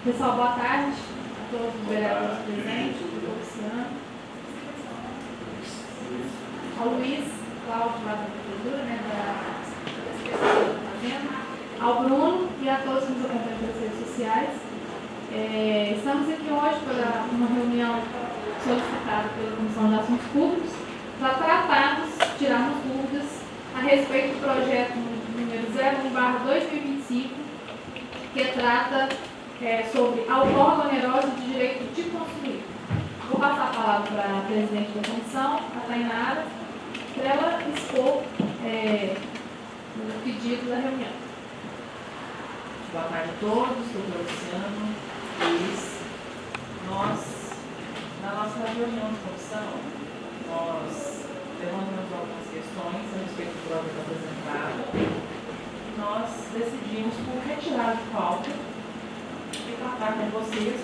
Pessoal, boa tarde a todos os vereadores presentes, ao Luciano, ao Luiz Cláudio, lá da Prefeitura, da Fazenda, ao Bruno e a todos que nos acompanham pelas redes sociais. Estamos aqui hoje para uma reunião solicitada pela Comissão de Assuntos Públicos para tratarmos, tirarmos dúvidas a respeito do projeto número 01/2025, que trata sobre outorga onerosa de direito de construir. Vou passar a palavra para a presidente da comissão, a Tainara, para ela expor o pedido da reunião. Boa tarde a todos, doutor Luciano, Luiz. Na nossa reunião de comissão, nós levantamos algumas questões a respeito do projeto apresentado e nós decidimos por retirar de pauta e tratar com vocês,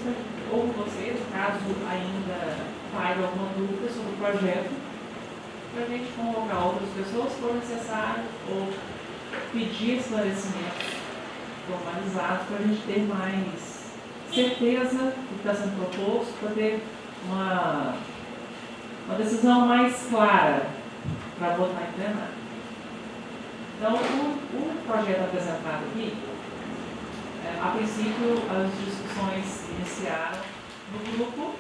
ou vocês, caso ainda paire alguma dúvida sobre o projeto, para a gente convocar outras pessoas, se for necessário, ou pedir esclarecimentos formalizados para a gente ter mais certeza do que está sendo proposto, para ter uma decisão mais clara para votar em plenário. Então, o projeto apresentado aqui, a princípio, as discussões iniciaram no grupo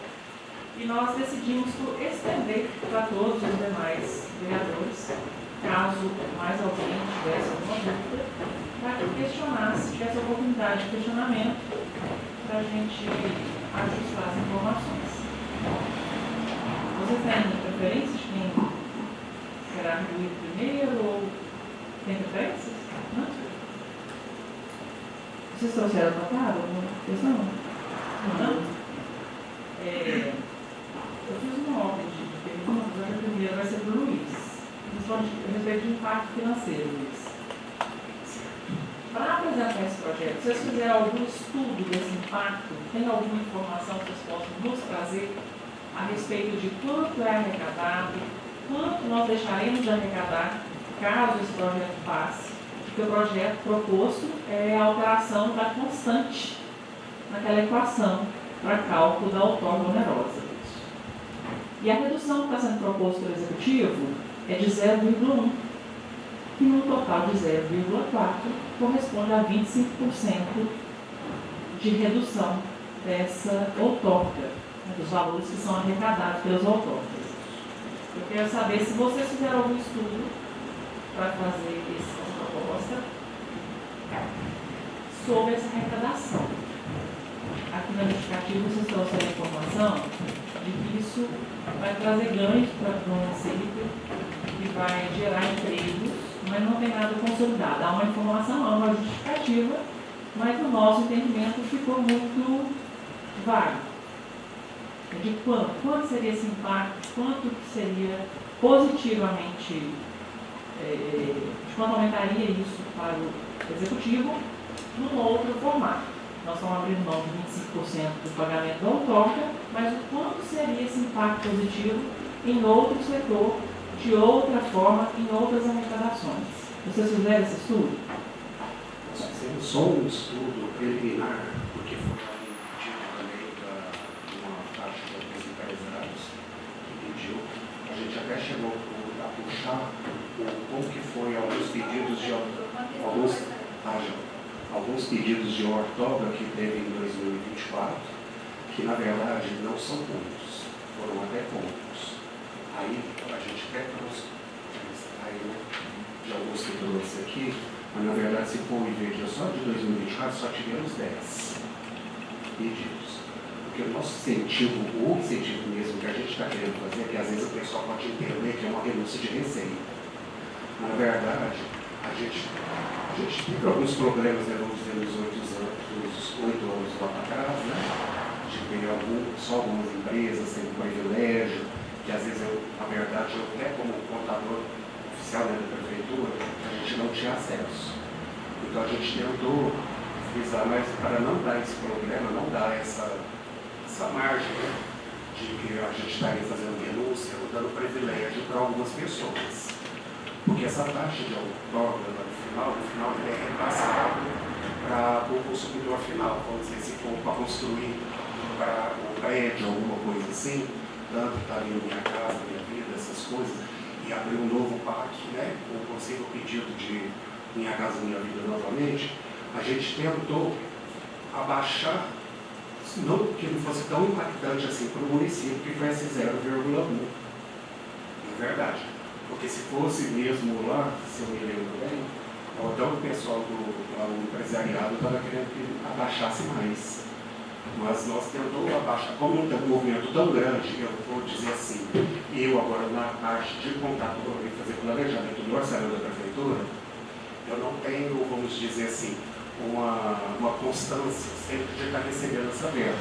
e nós decidimos por estender para todos os demais vereadores, caso mais alguém tivesse alguma dúvida, para que questionasse, tivesse a oportunidade de questionamento, para a gente ajustar as informações. Vocês têm preferência de quem será incluído primeiro ou tem preferências? Não? Vocês trouxeram anotado alguma questão? Não? Eu fiz uma ordem de perguntas, a primeira vai ser para o Luiz. Principalmente a respeito de impacto financeiro, Luiz. Para apresentar esse projeto, vocês fizeram algum estudo desse impacto? Tem alguma informação que vocês possam nos trazer a respeito de quanto é arrecadado, quanto nós deixaremos de arrecadar caso esse projeto passe? Porque o projeto proposto é a alteração da constante naquela equação para cálculo da outorga onerosa. E a redução que está sendo proposta pelo Executivo é de 0,1, que no total de 0,4 corresponde a 25% de redução dessa outorga, dos valores que são arrecadados pelas outorgas. Eu quero saber se vocês fizeram algum estudo para fazer essa proposta sobre essa arrecadação. Aqui na justificativa vocês trouxeram a informação de que isso vai trazer ganhos para o município, que vai gerar empregos, mas não tem nada consolidado. Há uma informação, há uma justificativa, mas no nosso entendimento ficou muito vago. De quanto seria esse impacto, quanto seria positivamente, de quanto aumentaria isso para o Executivo num outro formato. Nós estamos abrindo mão de 25% do pagamento da outorga, mas o quanto seria esse impacto positivo em outro setor, de outra forma, em outras arrecadações. Vocês fizeram esse estudo? Nós fizemos só um estudo preliminar, porque foi pedido também de uma faixa de alguns empresários que pediu. A gente até chegou a puxar como que foi alguns pedidos de outorga que teve em 2024, que na verdade não são muitos, foram até poucos. Aí a gente até trouxe, de alguns que trouxe aqui, mas na verdade se for ver que só de 2024 só tivemos 10 pedidos. Porque o nosso incentivo, o incentivo mesmo que a gente está querendo fazer, que às vezes o pessoal pode entender que é uma renúncia de receita. Na verdade, a gente teve alguns problemas, né, vamos dizer, nos 8 anos lá para trás, né? De ter só algumas empresas têm um privilégio, que às vezes na verdade, eu até como contador oficial, né, da prefeitura, a gente não tinha acesso. Então a gente tentou frisar, mas para não dar esse problema, não dar essa margem, né, de que a gente estaria fazendo denúncia, dando privilégio para algumas pessoas. Porque essa taxa de outorga, no final ele é repassado para o consumidor final. Vamos dizer, se for para construir um prédio, alguma coisa assim, tanto que está ali na Minha Casa Minha Vida, essas coisas, e abrir um novo parque, né, com o possível pedido de Minha Casa Minha Vida novamente, a gente tentou abaixar, não que não fosse tão impactante assim para o município, que foi esse 0,1. É verdade. Porque se fosse mesmo lá, se eu me lembro bem, então o pessoal do empresariado estava querendo que abaixasse mais. Mas nós tentamos abaixar. Como não tem um movimento tão grande, eu vou dizer assim, eu agora na parte de contato e fazer planejamento do orçamento da prefeitura, eu não tenho, vamos dizer assim, uma constância sempre de estar recebendo essa verba.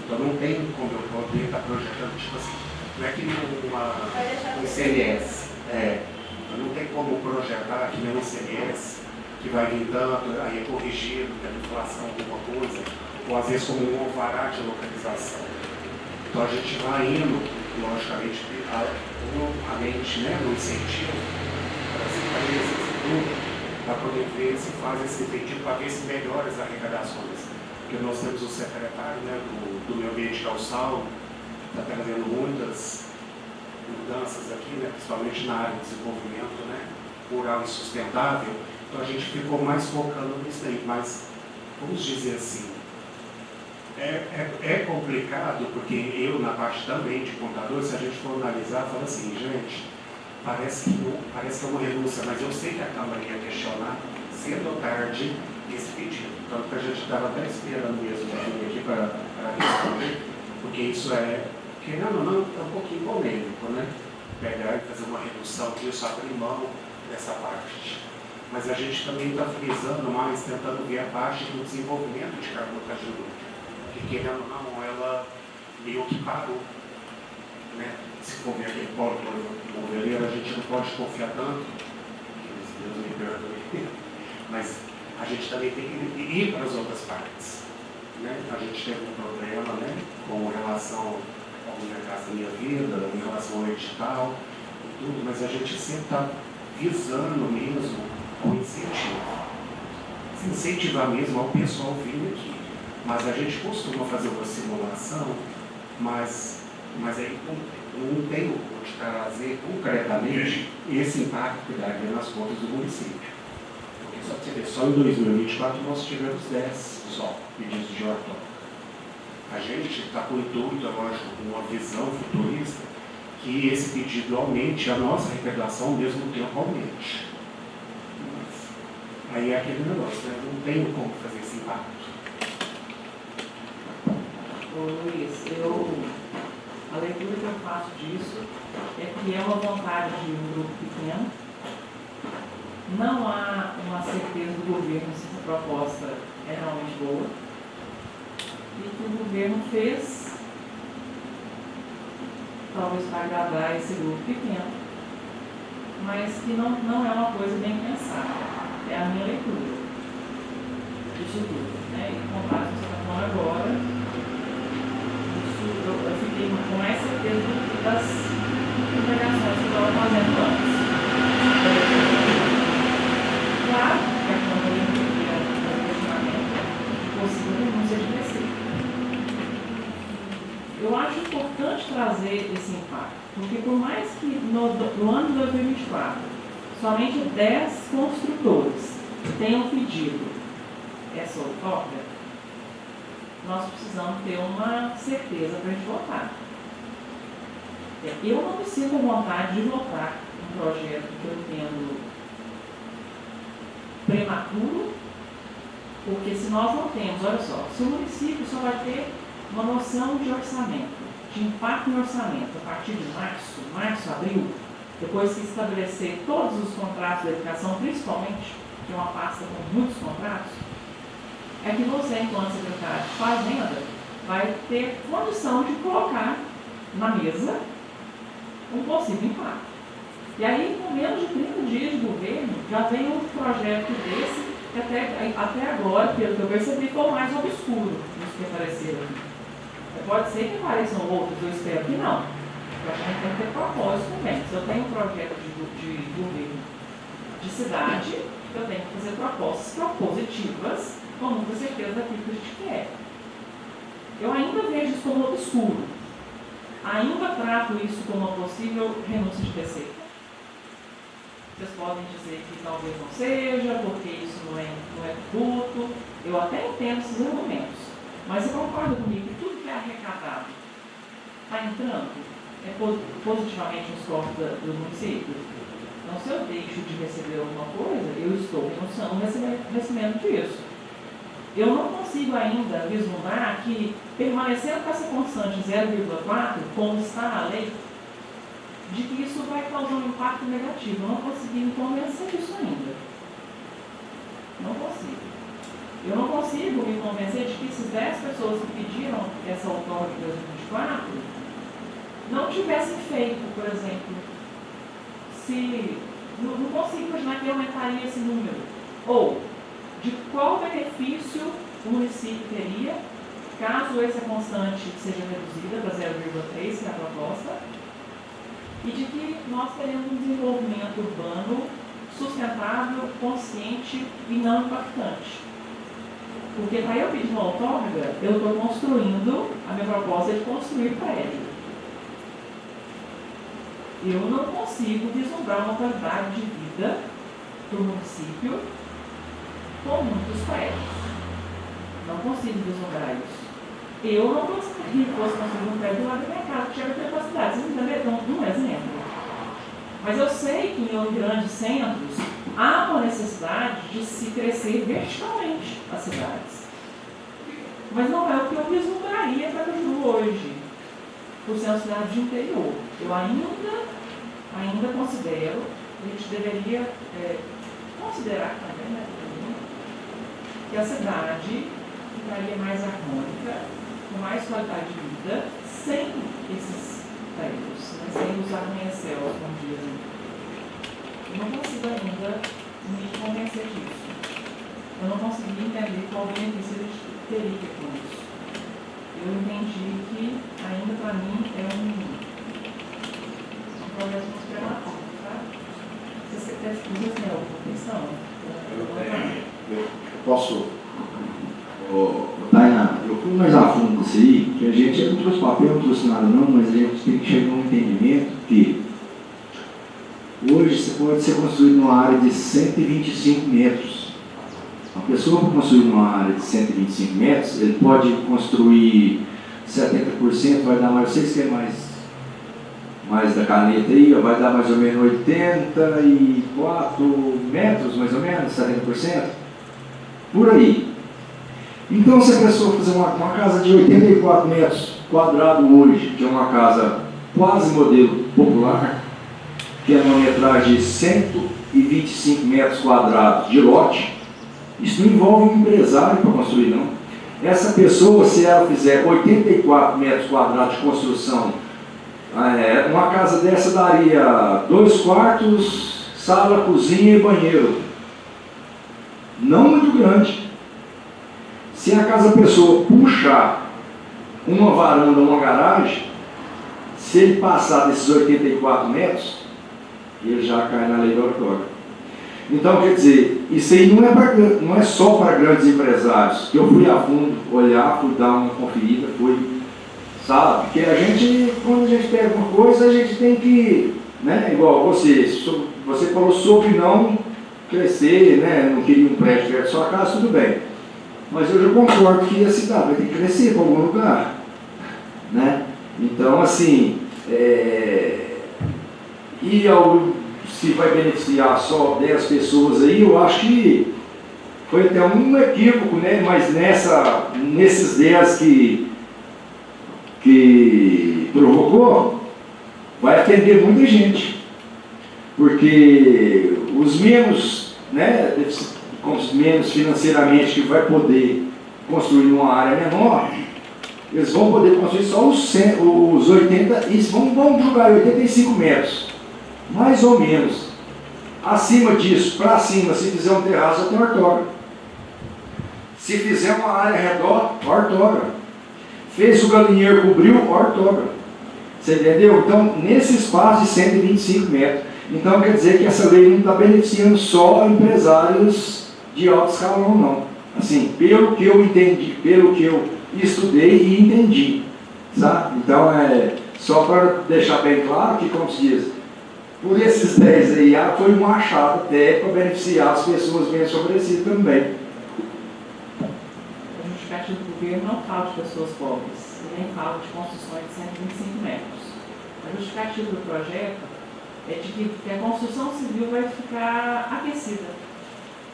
Então não tem como eu poder estar projetando, tipo assim, não é que nem um ICMS. Não tem como projetar que nem um ICMS, que vai vir tanto, aí é corrigido pela inflação alguma coisa, ou às vezes como um alvará de localização. Então a gente vai indo, logicamente, a mente, né, no incentivo para as empresas e tudo, para poder ver se faz esse pedido, para ver se melhora as arrecadações. Porque nós temos o secretário, né, do Meio Ambiente, que é o Saulo, que está trazendo muitas mudanças aqui, né, principalmente na área de desenvolvimento, né, rural e sustentável. Então a gente ficou mais focando nisso aí, mas vamos dizer assim, é complicado, porque eu na parte também de contador, se a gente for analisar, fala assim, gente, parece que é uma renúncia, mas eu sei que a Câmara ia questionar cedo ou tarde esse pedido. Tanto que a gente estava até esperando mesmo aqui para responder, porque isso querendo ou não, é um pouquinho polêmico, né? Pegar e fazer uma redução disso, abrir mão dessa parte. Mas a gente também está frisando mais, tentando ver a parte do desenvolvimento de carbono caju, que querendo ou não, ela meio que parou, né? Se for ver aquele polo moveleiro, a gente não pode confiar tanto, que Deus me perdoe, mas a gente também tem que ir para as outras partes, né? A gente teve um problema, né, com relação ao Minha Casa Minha Vida, em relação ao edital e tudo, mas a gente sempre está visando mesmo ao incentivo. Se incentivar mesmo ao pessoal vir aqui. Mas a gente costuma fazer uma simulação, mas aí não tem como te trazer concretamente esse impacto que daria nas contas do município. Porque só para você ver, só em 2024 nós tivemos 10 só pedidos de ortopedia. A gente está com o intuito, lógico, com uma visão futurista, que esse pedido aumente, a nossa arrecadação ao mesmo tempo aumente. Mas aí é aquele negócio, né? Não tem como fazer esse impacto. Ô Luiz, a leitura que eu faço disso é que é uma vontade de um grupo pequeno. Não há uma certeza do governo se essa proposta é realmente boa. E que o governo fez, talvez para agradar esse grupo pequeno, mas que não é uma coisa bem pensada. É a minha leitura disso tudo, né? E com base no que você está falando agora, eu fiquei com mais certeza das integrações que eu estava fazendo antes. Claro que a Câmara ia fazer questionamento de possível renúncia de receita. Eu acho importante trazer esse impacto, porque por mais que no ano de 2024 somente 10 construtores tenham pedido essa outorga, nós precisamos ter uma certeza para a gente votar. Eu não me sinto com vontade de votar um projeto que eu entendo prematuro, porque se nós não temos, olha só, se o município só vai ter uma noção de orçamento, de impacto no orçamento, a partir de março, abril, depois que estabelecer todos os contratos da educação, principalmente, que é uma pasta com muitos contratos, é que você, enquanto secretário de Fazenda, vai ter condição de colocar na mesa um possível impacto. E aí, com menos de 30 dias de governo, já vem um projeto desse, que até agora, pelo que eu percebi, foi o mais obscuro dos que apareceram aqui. Pode ser que apareçam outros, eu espero que não. Eu acho que a gente tem que ter propósito também. Se eu tenho um projeto de governo de cidade, eu tenho que fazer propostas propositivas com muita certeza daquilo que a gente quer. Eu ainda vejo isso como obscuro. Ainda trato isso como uma possível renúncia de receita. Vocês podem dizer que talvez não seja, porque isso não é tributo. Eu até entendo esses argumentos. Mas você concorda comigo que tudo que é arrecadado está entrando positivamente nos cofres do município? Então, se eu deixo de receber alguma coisa, eu estou renunciando o recebimento disso. Eu não consigo ainda vislumbrar que, permanecendo com essa constante 0,4, como está a lei, de que isso vai causar um impacto negativo. Eu não consegui me convencer disso ainda. Não consigo. Eu não consigo me convencer de que esses 10 pessoas que pediram essa outorga de 2024 não tivessem feito, por exemplo, não consigo imaginar que aumentaria esse número. Ou, de qual benefício o município teria caso essa constante seja reduzida para 0,3, que é a proposta, e de que nós teremos um desenvolvimento urbano sustentável, consciente e não impactante. Porque para eu pedir uma outorga, eu estou construindo, a minha proposta é de construir prédio. Eu não consigo vislumbrar uma qualidade de vida para o município com muitos prédios. Não consigo vislumbrar isso. Eu não gostaria que fosse construir um prédio lá da minha casa, que tinha capacidade. Vocês entenderam? Então, um exemplo. Mas eu sei que em grandes centros há uma necessidade de se crescer verticalmente as cidades. Mas não é o que eu vislumbraria para Caju hoje, por ser uma cidade de interior. Eu ainda considero, a gente deveria considerar também, né, que a cidade ficaria mais harmônica, com mais qualidade de vida, sem esses prédios, né, sem os arranha-céus, como dizem. Eu não consigo ainda me convencer disso. Eu não consegui entender qual benefício a gente teria com isso. Eu entendi que ainda para mim é um projeto muito prematuro, tá? Vocês têm alguma questão? Eu posso... Tainá, eu fui mais a fundo disso aí, que a gente não trouxe papel, não trouxe nada não, mas a gente tem que chegar a um entendimento que hoje você pode ser construído numa área de 125 metros. Uma pessoa para construir uma área de 125 metros, ele pode construir 70%, vai dar mais, vocês querem mais da caneta aí, vai dar mais ou menos 84 metros, mais ou menos, 70%, por aí. Então, se a pessoa fizer uma casa de 84 metros quadrados hoje, que é uma casa quase modelo popular, que é uma metragem de 125 metros quadrados de lote, isso não envolve um empresário para construir, não. Essa pessoa, se ela fizer 84 metros quadrados de construção, uma casa dessa daria 2 quartos, sala, cozinha e banheiro. Não muito grande. Se a pessoa puxar uma varanda ou uma garagem, se ele passar desses 84 metros, ele já cai na lei da outorga. Então, quer dizer, isso aí não é só para grandes empresários. Eu fui a fundo olhar, fui dar uma conferida, sabe? Porque quando a gente pega uma coisa, a gente tem que, né, igual você falou sobre não crescer, né, não queria um prédio perto da sua casa, tudo bem. Mas eu já concordo que a cidade vai ter que crescer para algum lugar, né? Então, assim, se vai beneficiar só 10 pessoas aí, eu acho que foi até um equívoco, né? Mas nesses 10 que provocou, vai atender muita gente. Porque os menos, né, menos financeiramente, que vai poder construir uma área menor, eles vão poder construir só os 80, e vão jogar 85 metros, mais ou menos. Acima disso, para cima, se fizer um terraço, já tem ortoga. Se fizer uma área redor, ortoga. Fez o galinheiro, cobriu, ortoga. Você entendeu? Então, nesse espaço de 125 metros. Então, quer dizer que essa lei não está beneficiando só empresários de alto escalão, não. Assim, pelo que eu entendi, pelo que eu estudei e entendi, sabe? Então, só para deixar bem claro que, como se diz, por esses 10 aí, foi um achado até para beneficiar as pessoas bem favorecidas também. A justificativa do governo não fala de pessoas pobres, e nem fala de construções de 125 metros. A justificativa do projeto é de que a construção civil vai ficar aquecida,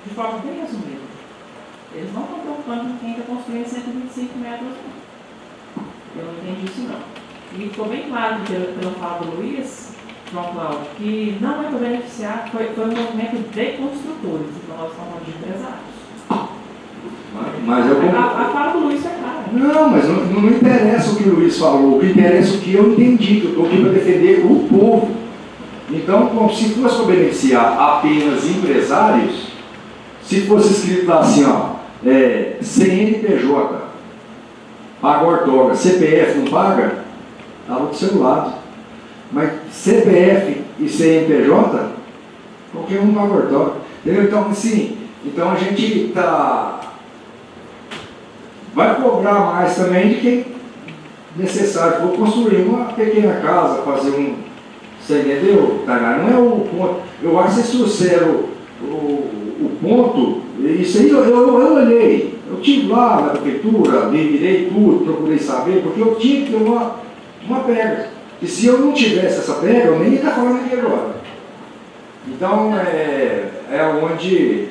de forma bem resumida. Eles não estão preocupando com quem está construindo 125 metros, não. Eu não entendi isso, não. E ficou bem claro pelo fala do Luiz, João Cláudio, que não é para beneficiar, foi um movimento de construtores, então nós estamos falando de empresários. Mas A fala do Luiz é clara. Não, mas não interessa o que o Luiz falou, o que interessa é o que eu entendi, que eu estou aqui para defender o povo. Então, como se fosse para beneficiar apenas empresários, se fosse escrito lá assim, ó, CNPJ, paga ortoga, CPF não paga, estava do seu lado. Mas CPF e CNPJ, qualquer um paga ortoga. Entendeu? Então, assim, então a gente vai cobrar mais também de quem necessário for construir uma pequena casa, fazer um. Você entendeu, Tainá? Não é o ponto. Eu acho que vocês trouxeram o ponto. Isso aí eu olhei. Eu estive lá na prefeitura, me virei tudo, procurei saber, porque eu tinha que ter uma pega. E se eu não tivesse essa pega, eu nem ia estar falando aqui agora. Então, é onde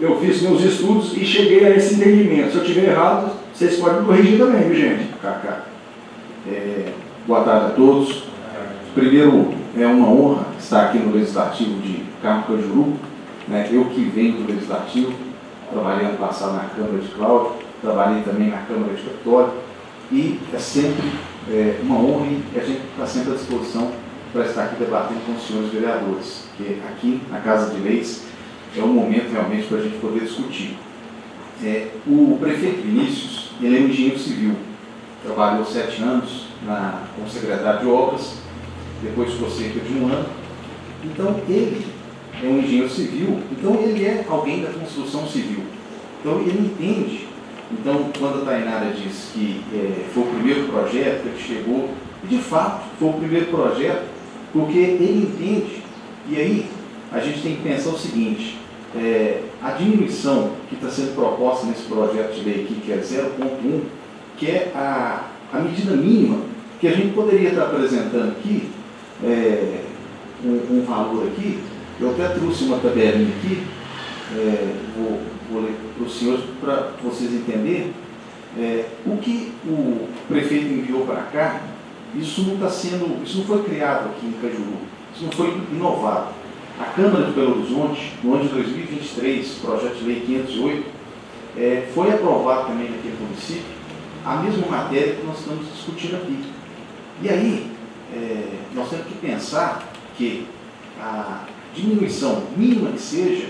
eu fiz meus estudos e cheguei a esse entendimento. Se eu estiver errado, vocês podem me corrigir também, viu, gente? Boa tarde a todos. Primeiro, é uma honra estar aqui no Legislativo de Carmo Cajuru. Eu que venho do Legislativo, trabalhei ano passado na Câmara de Cláudio, trabalhei também na Câmara de Capitólio, e é sempre uma honra e a gente está sempre à disposição para estar aqui debatendo com os senhores vereadores, que aqui na Casa de Leis é um momento realmente para a gente poder discutir. O prefeito Vinícius, ele é um engenheiro civil, trabalhou 7 anos como secretário de obras, depois ficou cerca de 1 ano. Então ele é um engenheiro civil, então ele é alguém da construção civil. Então ele entende. Então, quando a Tainara diz que foi o primeiro projeto que ele chegou, e de fato foi o primeiro projeto, porque ele entende. E aí a gente tem que pensar o seguinte: a diminuição que está sendo proposta nesse projeto de lei aqui, que é 0,1, que é a medida mínima que a gente poderia estar apresentando aqui, um valor aqui. Eu até trouxe uma tabelinha aqui, vou ler para os senhores para vocês entenderem. O que o prefeito enviou para cá, isso não foi criado aqui em Cajuru, isso não foi inovado. A Câmara de Belo Horizonte, no ano de 2023, projeto de lei 508, foi aprovado também naquele município a mesma matéria que nós estamos discutindo aqui. E aí, nós temos que pensar que a diminuição mínima que seja,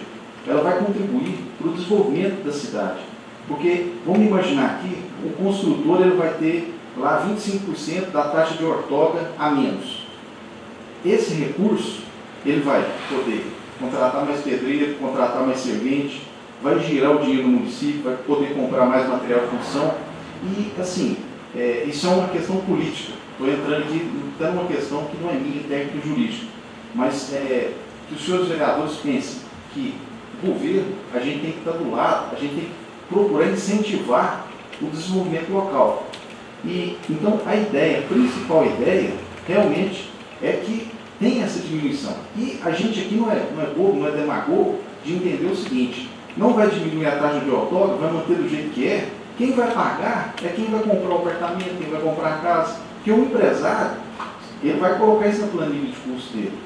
ela vai contribuir para o desenvolvimento da cidade. Porque, vamos imaginar aqui, o construtor ele vai ter lá 25% da taxa de outorga a menos. Esse recurso, ele vai poder contratar mais pedreiro, contratar mais servente, vai girar o dinheiro no município, vai poder comprar mais material de construção. E, assim, isso é uma questão política. Estou entrando aqui, está numa questão que não é minha, técnica e jurídica. Mas que os senhores vereadores pensem que o governo, a gente tem que estar do lado, a gente tem que procurar incentivar o desenvolvimento local. E, então, a principal ideia, realmente, é que tem essa diminuição. E a gente aqui não é bobo, não é demagogo de entender o seguinte: não vai diminuir a taxa de outorga, vai manter do jeito que é. Quem vai pagar é quem vai comprar o apartamento, quem vai comprar a casa. Porque o empresário, ele vai colocar isso na planilha de custo dele.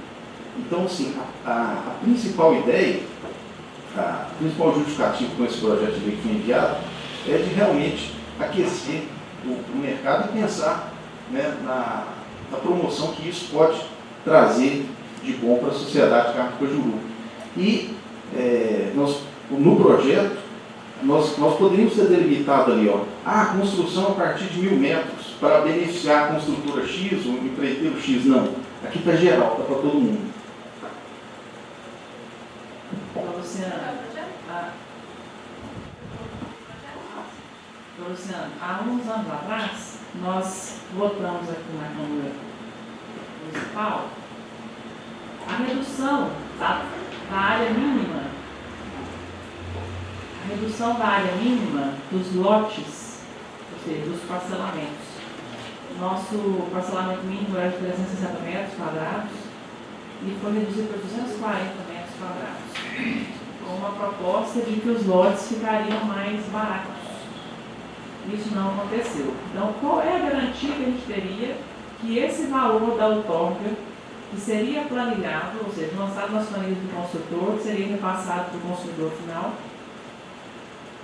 Então, assim, a principal ideia, a principal justificativa com esse projeto de lei que foi enviado é de realmente aquecer o mercado e pensar, né, na promoção que isso pode trazer de bom para a sociedade de Carmo Cajuru. E no projeto, nós poderíamos ter delimitado ali, a construção a partir de 1.000 metros para beneficiar a construtora X, o empreiteiro X. Não, aqui está geral, está para todo mundo. Luciana, doutor Luciano, há uns anos atrás, nós votamos aqui na Câmara Municipal a redução da área mínima, dos lotes, ou seja, dos parcelamentos. Nosso parcelamento mínimo era de 360 metros quadrados e foi reduzido para 240 metros quadrados, com uma proposta de que os lotes ficariam mais baratos. Isso não aconteceu. Então, qual é a garantia que a gente teria que esse valor da outorga, que seria planilhado, ou seja, lançado nas planilhas do construtor, que seria repassado para o consumidor final,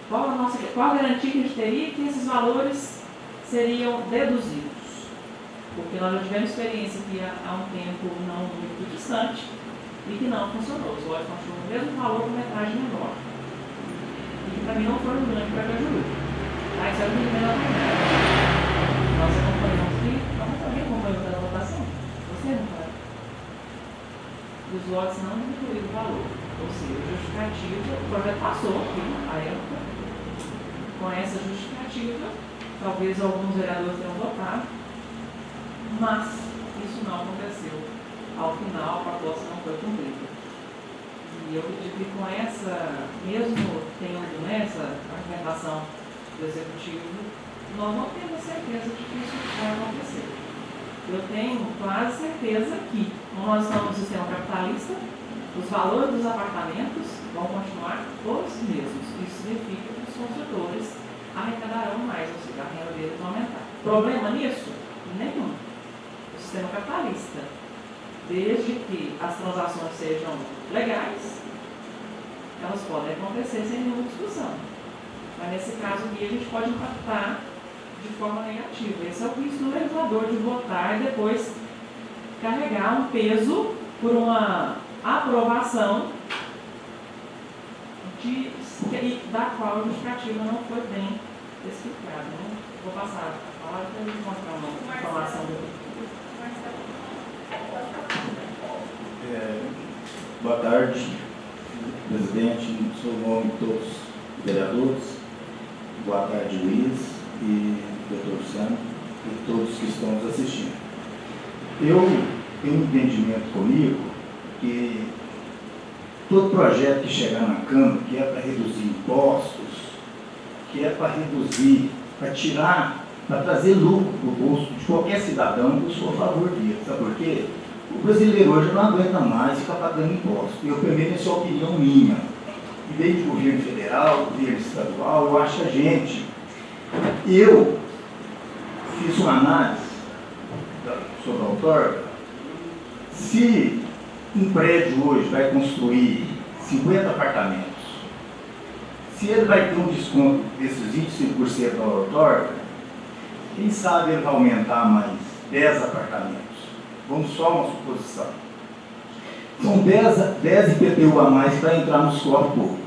qual a garantia que a gente teria que esses valores seriam deduzidos? Porque nós já tivemos experiência aqui há um tempo não muito distante e que não funcionou. Os lotes continuam o mesmo valor com metragem menor. E que para mim não foi um grande prejuízo. Tá? Isso é o que me nós acompanhamos aqui, nós também acompanhamos a votação. Você não vai. Os lotes não incluíram o valor. Ou seja, justificativa, o projeto passou aqui na época. Com essa justificativa, talvez alguns vereadores tenham votado, mas isso não aconteceu. Ao final, a proposta não foi cumprida. E eu acredito que com essa, mesmo tendo essa argumentação do Executivo, nós não temos certeza de que isso vai acontecer. Eu tenho quase certeza que, como nós estamos no sistema capitalista, os valores dos apartamentos vão continuar os mesmos. Isso significa que os construtores arrecadarão mais, ou seja, a renda deles vai aumentar. Problema nisso? Nenhum. O sistema capitalista, desde que as transações sejam legais, elas podem acontecer sem nenhuma discussão. Mas nesse caso aqui a gente pode impactar de forma negativa. Esse é o risco do legislador de votar e depois carregar um peso por uma aprovação da qual a justificativa não foi bem explicada. Né? Vou passar a palavra para ele mostrar uma informação dele. Boa tarde, presidente, em seu nome todos os vereadores. Boa tarde, Luiz e doutor Luciano e todos que estão nos assistindo. Eu tenho um entendimento comigo que todo projeto que chegar na Câmara, que é para reduzir impostos, que é para reduzir, para tirar, para trazer lucro para o bolso de qualquer cidadão, eu sou a favor disso. Sabe por quê? O brasileiro hoje não aguenta mais ficar pagando impostos. Eu, primeiro, essa é a opinião minha. E desde o governo federal, governo estadual, eu acho a gente. Eu fiz uma análise sobre a outorga. Se um prédio hoje vai construir 50 apartamentos, se ele vai ter um desconto desses 25% da outorga, quem sabe ele vai aumentar mais 10 apartamentos. Vamos só uma suposição. São 10 IPTU a mais para entrar nos cofres públicos.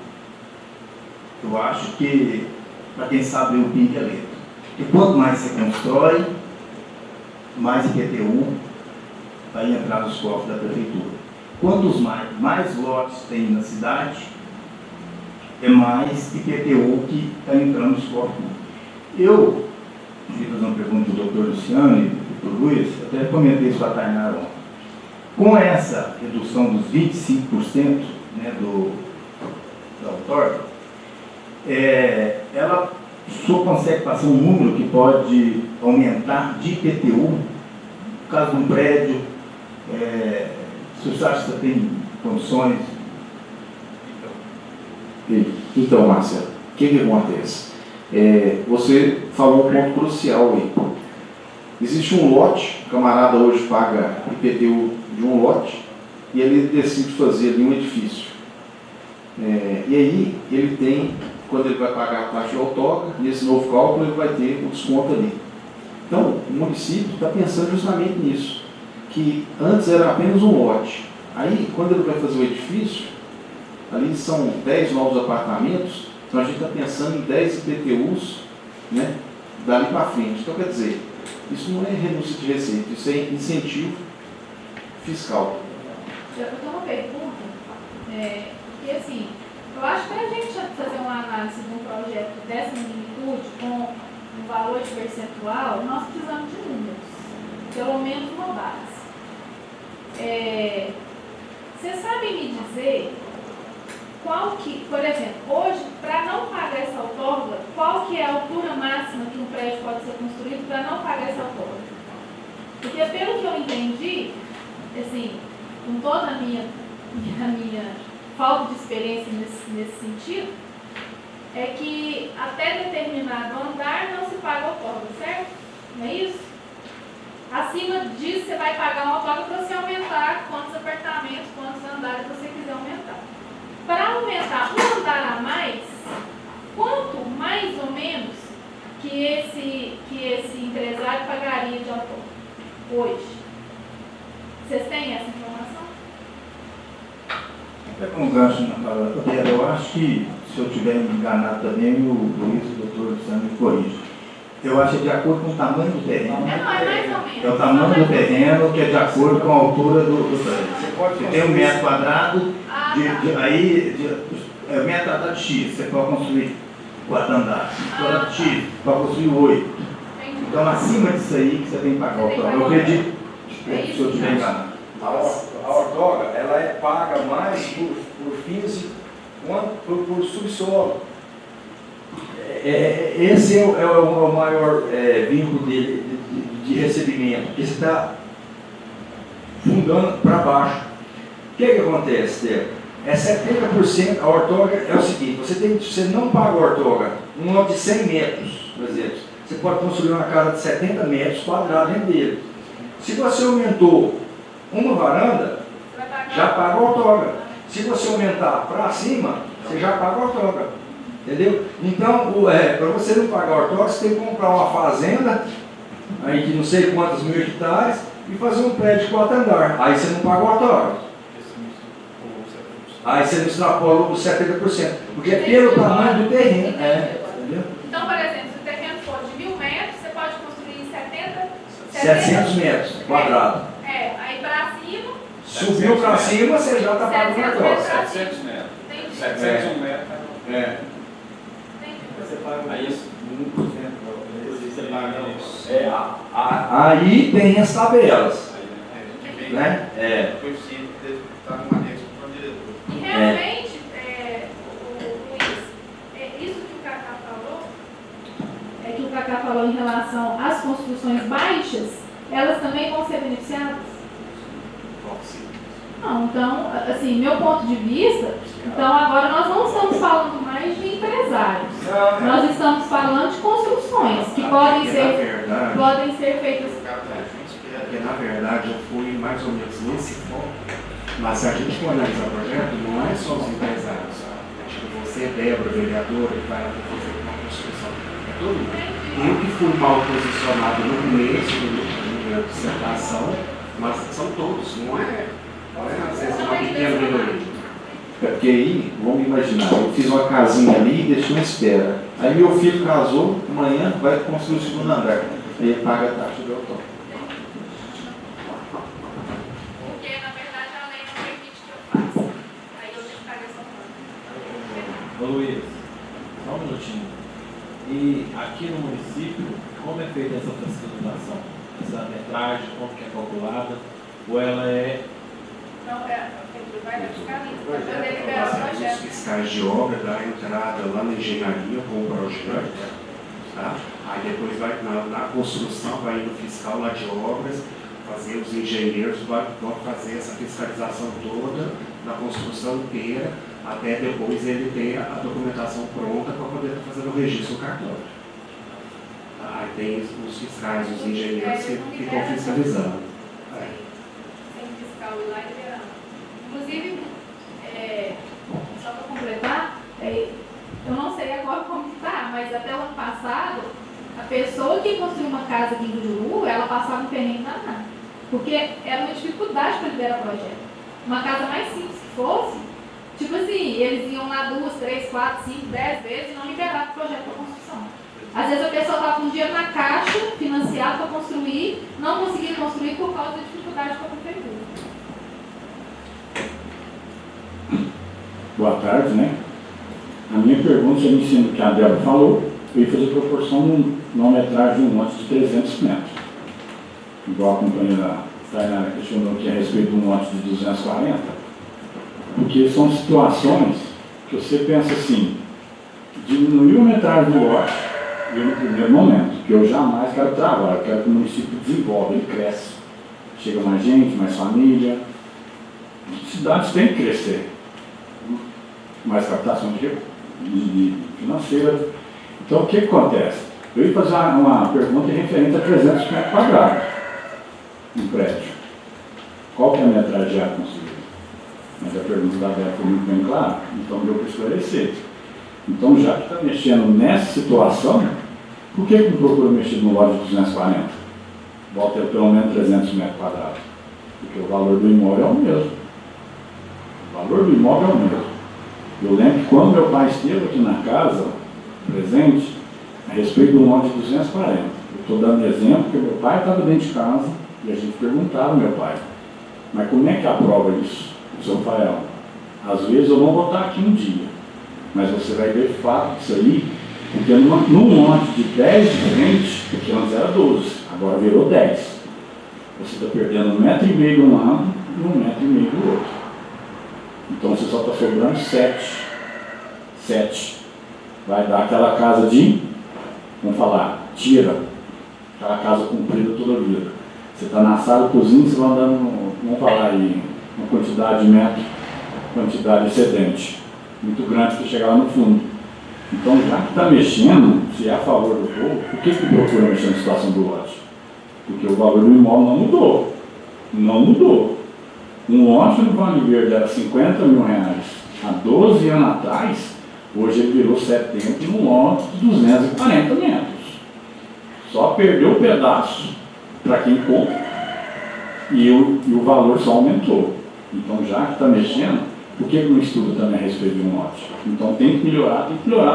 Eu acho que, para quem sabe, o PIB é letra. Porque quanto mais você constrói, mais IPTU vai entrar nos cofres da prefeitura. Quantos mais lotes tem na cidade, é mais IPTU que está entrando nos cofres públicos. Eu queria fazer uma pergunta do doutor Luciano e do doutor Luiz, até comentei isso com a Tainara ontem. Com essa redução dos 25%, né, da outorga, ela só consegue passar um número que pode aumentar de IPTU, no caso de um prédio, se você acha que você tem condições? Então, Marcelo, o que acontece? Você falou um ponto crucial aí. Existe um lote, o camarada hoje paga IPTU de um lote e ele decide fazer ali um edifício. E aí ele tem, quando ele vai pagar a taxa de outorga, nesse novo cálculo ele vai ter o desconto ali. Então, o município está pensando justamente nisso, que antes era apenas um lote. Aí, quando ele vai fazer o edifício, ali são 10 novos apartamentos, então a gente está pensando em 10 IPTUs, né, dali para frente. Então, quer dizer, isso não é renúncia de receita, isso é incentivo fiscal. Eu tenho uma pergunta, que assim, eu acho que para a gente fazer uma análise de um projeto dessa magnitude, com um valor de percentual, nós precisamos de números, pelo menos uma base. Vocês sabem me dizer qual que, por exemplo, hoje, para não pagar essa outorga, qual que é a altura máxima que um prédio pode ser construído para não pagar essa outorga? Porque pelo que eu entendi, assim, com toda a minha falta de experiência nesse sentido, é que até determinado andar não se paga outorga, certo? Não é isso? Acima disso, você vai pagar uma outorga para você aumentar quantos apartamentos, quantos andares você quiser aumentar. Para aumentar um andar a mais, quanto mais ou menos que esse empresário pagaria de outorga hoje? Vocês têm essa informação? Pega um gancho na palavra dela. Eu acho que, se eu estiver enganado também, o Luiz, o doutor Luciano, me corrige. Eu acho que é de acordo com o tamanho do terreno. Não, é mais ou menos. É o tamanho do terreno que é de acordo com a altura do prédio. Você tem 1 metro quadrado, metro quadrado X, você pode construir 4 andares. Quadrado X, pode construir 8. Então, acima disso aí que você tem que pagar o outorga. Eu acredito, se eu estiver enganado. A outorga, ela é paga mais por fins por subsolo. Esse é o maior vínculo dele de recebimento, porque você está fundando para baixo. O que acontece, Teo? É 70%, a outorga é o seguinte, você não paga a outorga um lote de 100 metros, por exemplo. Você pode construir uma casa de 70 metros quadrados dentro dele. Se você aumentou uma varanda, já paga a outorga. Se você aumentar para cima, você já paga a outorga. Entendeu? Então, para você não pagar a outorga, você tem que comprar uma fazenda, aí de não sei quantos mil hectares, e fazer um prédio de 4 andares. Aí você não paga a outorga. Aí você não extrapola os 70%. Porque é pelo tamanho do terreno. Entendeu? Então, por exemplo, se o terreno for de 1000 metros, você pode construir 700 metros quadrados. Aí para cima. Subiu para cima, você já está pagando a outorga. 700 metros. 701 metros. Você paga Aí isso. 1%. Você paga Aí tem as tabelas. Né? o coeficiente deve estar no anexo do plano diretor. E realmente, Luiz, isso que o Cacá falou em relação às construções baixas, elas também vão ser beneficiadas? Não, então, assim, meu ponto de vista, então agora nós não estamos falando mais de empresários. Nós estamos falando de construções que podem ser feitas. Porque, na verdade, eu fui mais ou menos nesse foco, mas se a gente for analisar o projeto, não é só os empresários. Tipo, você, Débora, vereadora, que vai lá fazer uma construção. É todo mundo. Eu que fui mal posicionado no começo, na minha dissertação, mas são todos, não é às vezes uma pequena minoria. É porque aí, vamos imaginar, eu fiz uma casinha ali e deixei uma espera. Aí meu filho casou, amanhã vai construir o segundo andar. Aí ele paga a taxa de outorga. Porque, na verdade, a lei não permite que eu faça. Aí eu tenho que pagar essa conta. Ô Luiz, só um minutinho. E aqui no município, como é feita essa fiscalização? Essa metragem, como que é calculada? Ou ela é... Não, ele vai fiscalizar, para poder liberar o Os projeto. fiscais de obra dá entrada lá na engenharia com o projeto, tá? Aí depois vai na construção, vai no fiscal lá de obras, fazer os engenheiros vão fazer essa fiscalização toda da construção inteira, até depois ele ter a documentação pronta para poder estar fazendo o registro no cartório. Aí tem os fiscais, os engenheiros que ficam fiscalizando. Sem fiscal ir lá e liberar. Inclusive, só para completar, eu não sei agora como está, mas até o ano passado, a pessoa que construiu uma casa aqui em Juru, ela passava um perrengue danado. Porque era uma dificuldade para liberar o projeto. Uma casa mais simples que fosse, tipo assim, eles iam lá 2, 3, 4, 5, 10 vezes e não liberavam o projeto para construção. Às vezes a pessoa estava com dinheiro na caixa, financiado para construir, não conseguia construir por causa da dificuldade com a prefeitura. Boa tarde, né? A minha pergunta, eu me ensino o que a Débora falou, eu ia fazer proporção numa metragem de um lote de 300 metros. Igual a companheira Tainara questionou aqui a respeito de um lote de 240. Porque são situações que você pensa assim, diminuiu a metragem do lote, e no primeiro momento, que eu jamais quero trabalhar, eu quero que o município desenvolva, ele cresce. Chega mais gente, mais família. Cidades têm que crescer. Mais captação de financeira. Então, o que acontece? Eu ia fazer uma pergunta referente a 300 metros quadrados no prédio. Qual que é a metragem já construída? Mas a pergunta da Bela foi muito bem clara, então deu para esclarecer. Então, já que está mexendo nessa situação, por que não procura mexer no lote de 240? Volta a ter pelo menos 300 metros quadrados. Porque o valor do imóvel é o mesmo. O valor do imóvel é o mesmo. Eu lembro que quando meu pai esteve aqui na casa, presente, a respeito do lote de 240. Eu estou dando exemplo porque meu pai estava dentro de casa e a gente perguntava ao meu pai, mas como é que aprova isso, seu Rafael? Às vezes eu não vou estar aqui um dia, mas você vai ver fato disso aí, porque num lote de 10 diferentes, porque antes era 12, agora virou 10. Você está perdendo 1,5 metro de um lado e 1,5 metro do outro. Então você só está sobrando 7. Vai dar aquela casa de, vamos falar, tira, aquela casa comprida toda a vida. Você está na sala, cozinha, você vai andando, vamos falar aí, uma quantidade de metro, quantidade excedente, muito grande para chegar lá no fundo. Então, já que está mexendo, se é a favor do povo, por que procura mexer na situação do lote? Porque o valor do imóvel não mudou. Não mudou. Um lote no Vale Verde era 50 mil reais há 12 anos atrás, hoje ele virou 70 num lote de 240 metros. Só perdeu o pedaço para quem compra e o valor só aumentou. Então, já que está mexendo, por que não estuda também a respeito de um lote? Então tem que melhorar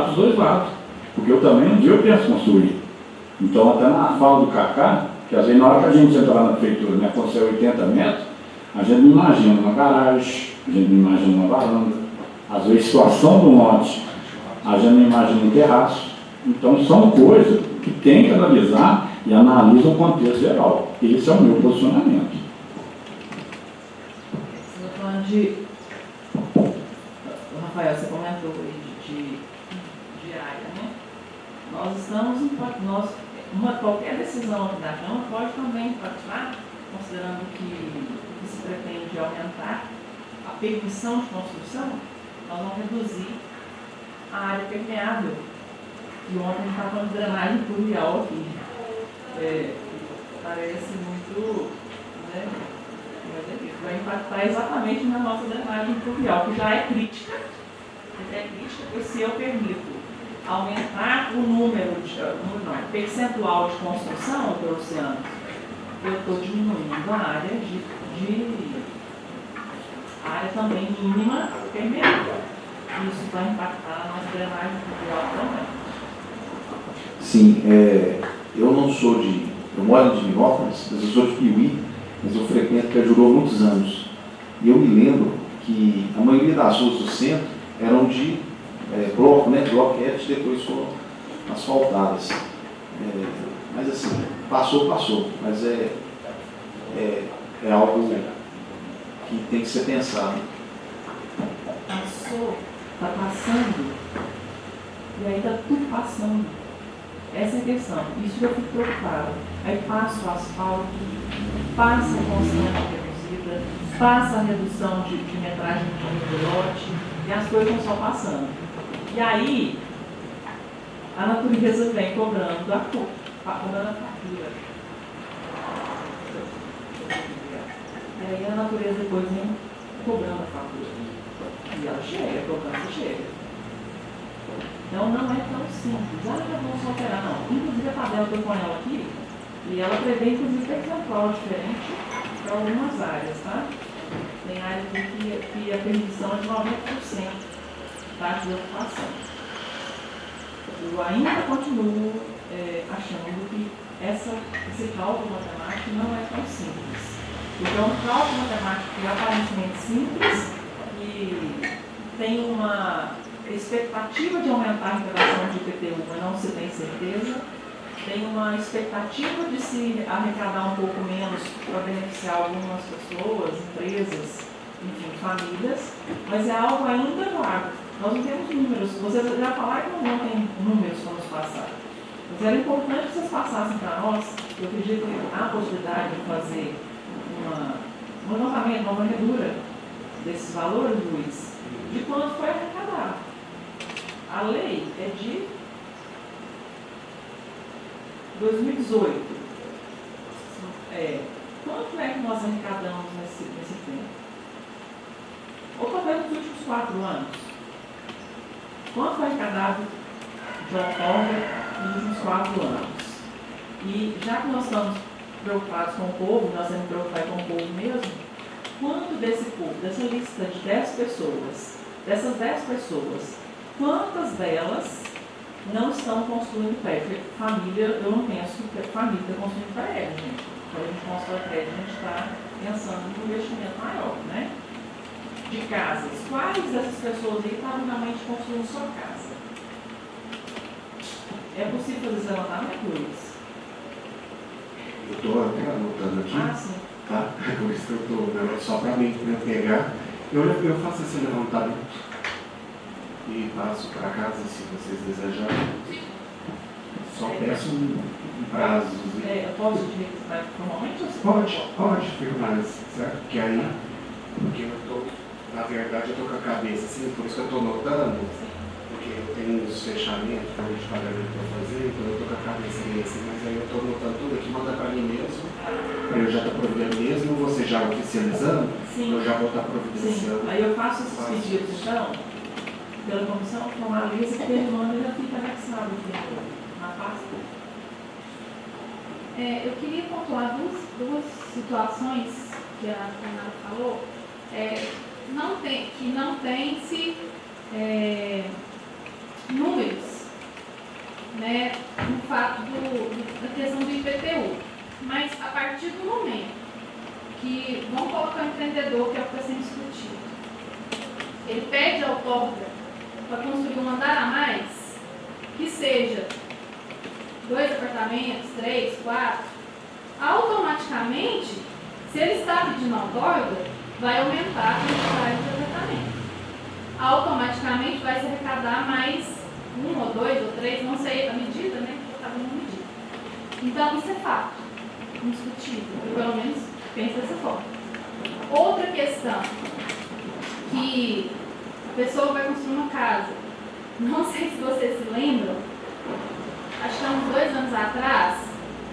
dos dois lados. Porque eu também um dia eu penso construir. Então até na fala do Cacá, que às vezes na hora que a gente entra lá na prefeitura, né, quando você é 80 metros, a gente não imagina uma garagem, a gente não imagina uma varanda, às vezes a situação do lote, a gente não imagina um terraço. Então são coisas que tem que analisar e analisam o contexto geral. Esse é o meu posicionamento. Você está falando de... Rafael, você comentou aí de área, né? Nós estamos qualquer decisão aqui da Câmara pode também impactar, considerando que se pretende aumentar a permissão de construção, nós vamos reduzir a área permeável. E ontem a gente estava falando de drenagem pluvial aqui. Parece muito, né? Vai impactar exatamente na nossa drenagem pluvial, que já é crítica. Porque se eu permito aumentar o percentual de construção do oceano, eu estou diminuindo a área área também mínima permeável. Isso vai impactar na nossa drenagem pluvial também. Sim, eu não sou eu moro em Divinópolis, mas eu sou de Piuí, mas eu frequento Cajuru há muitos anos. E eu me lembro que a maioria das ruas do centro eram de bloco, né? Bloquetes, depois foram asfaltadas. Mas assim, passou, mas é algo que tem que ser pensado. Passou, está passando, e aí está tudo passando. Essa é a questão. Isso eu fico preocupada. Aí passa o asfalto, passa a constante reduzida, passa a redução de metragem do lote, e as coisas estão só passando. E aí, a natureza vem cobrando a fatura. E aí a natureza depois vem cobrando a fatura. E ela chega, a cobrança chega. Então não é tão simples. Vamos alterar, não. Inclusive a tabela que eu ponho ela aqui, e ela prevê inclusive percentual diferente para algumas áreas, tá? Tem áreas que a permissão é de 90% taxa de ocupação. Eu ainda continuo achando que esse cálculo matemático não é tão simples. Então, um cálculo matemático que é aparentemente simples e tem uma expectativa de aumentar a arrecadação de IPTU, mas não se tem certeza. Tem uma expectativa de se arrecadar um pouco menos para beneficiar algumas pessoas, empresas, enfim, famílias, mas é algo ainda vago. Nós não temos números. Vocês já falaram que não tem números para nos passar. Mas era importante que vocês passassem para nós. Eu acredito que há a possibilidade de fazer um levantamento, uma varredura desses valores, Luiz, de quanto foi arrecadado. A lei é de 2018. Quanto é que nós arrecadamos nesse tempo? Ou talvez nos últimos 4 anos? Quanto foi arrecadado de outorga nos últimos 4 anos? E já que nós estamos preocupados com o povo, nós temos que preocupar com o povo mesmo, quanto desse povo, dessa lista de 10 pessoas, dessas 10 pessoas, quantas delas não estão construindo prédio? Porque família, eu não penso que a família está construindo prédio, gente. Quando a gente constrói prédio, a gente está pensando em um investimento maior, né? De casas. Quais dessas pessoas aí estavam realmente construindo sua casa? É possível fazer esse levantamento, Luiz? Eu estou até anotando aqui. Ah, sim. Tá? Por isso que eu estou, né? Só para mim pegar. Eu faço esse levantamento e passo para casa se vocês desejarem. Só peço um prazo. Eu posso te requisitar formalmente ou você Pode firmar, certo? Porque aí, porque eu estou, na verdade, eu estou com a cabeça assim, por isso que eu estou notando, porque eu tenho uns fechamentos, folha de pagamento para fazer, então eu estou com a cabeça meio assim, mas aí eu estou notando tudo aqui, manda para mim mesmo, para eu já estar providenciando mesmo, você já oficializando, Sim. eu já vou estar providenciando. Sim. Aí eu faço esses pedidos, então, pela comissão, formaliza, que ele manda e já fica anexado aqui na pasta. Eu queria pontuar duas situações que a Fernanda falou, que não tem-se números, né, no fato da questão do IPTU. Mas a partir do momento que vamos colocar o empreendedor, que é o que está sendo discutido, ele pede a outorga para construir um andar a mais, que seja 2 apartamentos, 3, 4, automaticamente, se ele está pedindo outorga, vai aumentar a quantidade de apartamento. Automaticamente vai se arrecadar mais 1 ou 2 ou 3, não sei a medida, né? Porque está dando medida. Então, isso é fato, indiscutível. Eu, pelo menos, penso dessa forma. Outra questão, que a pessoa vai construir uma casa. Não sei se vocês se lembram, acho que há uns 2 anos atrás,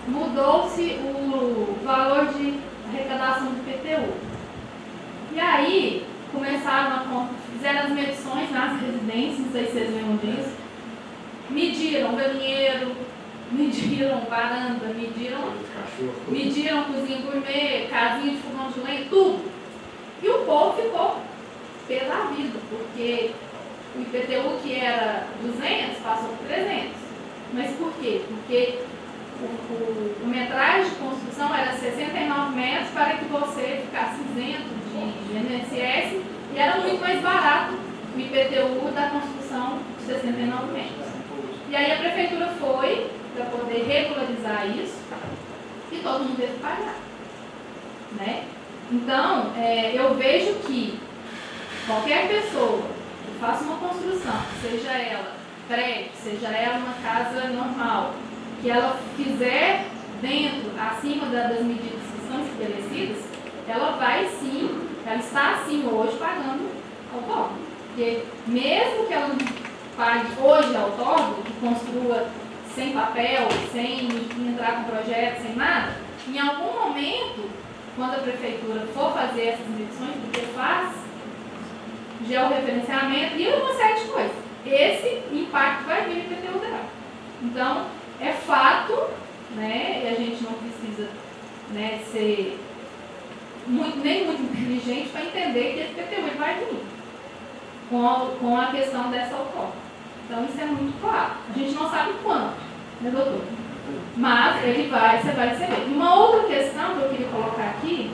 mudou-se o valor de arrecadação do IPTU. E aí, fizeram as medições nas residências, não sei se vocês lembram disso, mediram galinheiro, mediram varanda, mediram cozinha gourmet, casinha de fogão de lenha, tudo. E o povo ficou pé da vida, porque o IPTU que era 200 passou por 300. Mas por quê? Porque o metragem de construção era 69 metros para que você ficasse isento de INSS e era muito mais barato o IPTU da construção de 69 metros. E aí a prefeitura foi para poder regularizar isso e todo mundo teve que pagar, né? Então, eu vejo que qualquer pessoa que faça uma construção, seja ela prédio, seja ela uma casa normal, que ela fizer dentro, acima das medidas que são estabelecidas, ela vai sim, ela está sim hoje pagando outorga. Porque mesmo que ela não pague hoje a outorga, que construa sem papel, sem entrar com projeto, sem nada, em algum momento, quando a prefeitura for fazer essas medições, porque faz georreferenciamento e uma série de coisas, esse impacto vai vir no IPTU dela. Então, é fato, né, e a gente não precisa, né, ser nem muito inteligente para entender que esse IPTU vai vir com a questão dessa outorga. Então, isso é muito claro. A gente não sabe quanto, né, doutor? Mas você vai receber. Uma outra questão que eu queria colocar aqui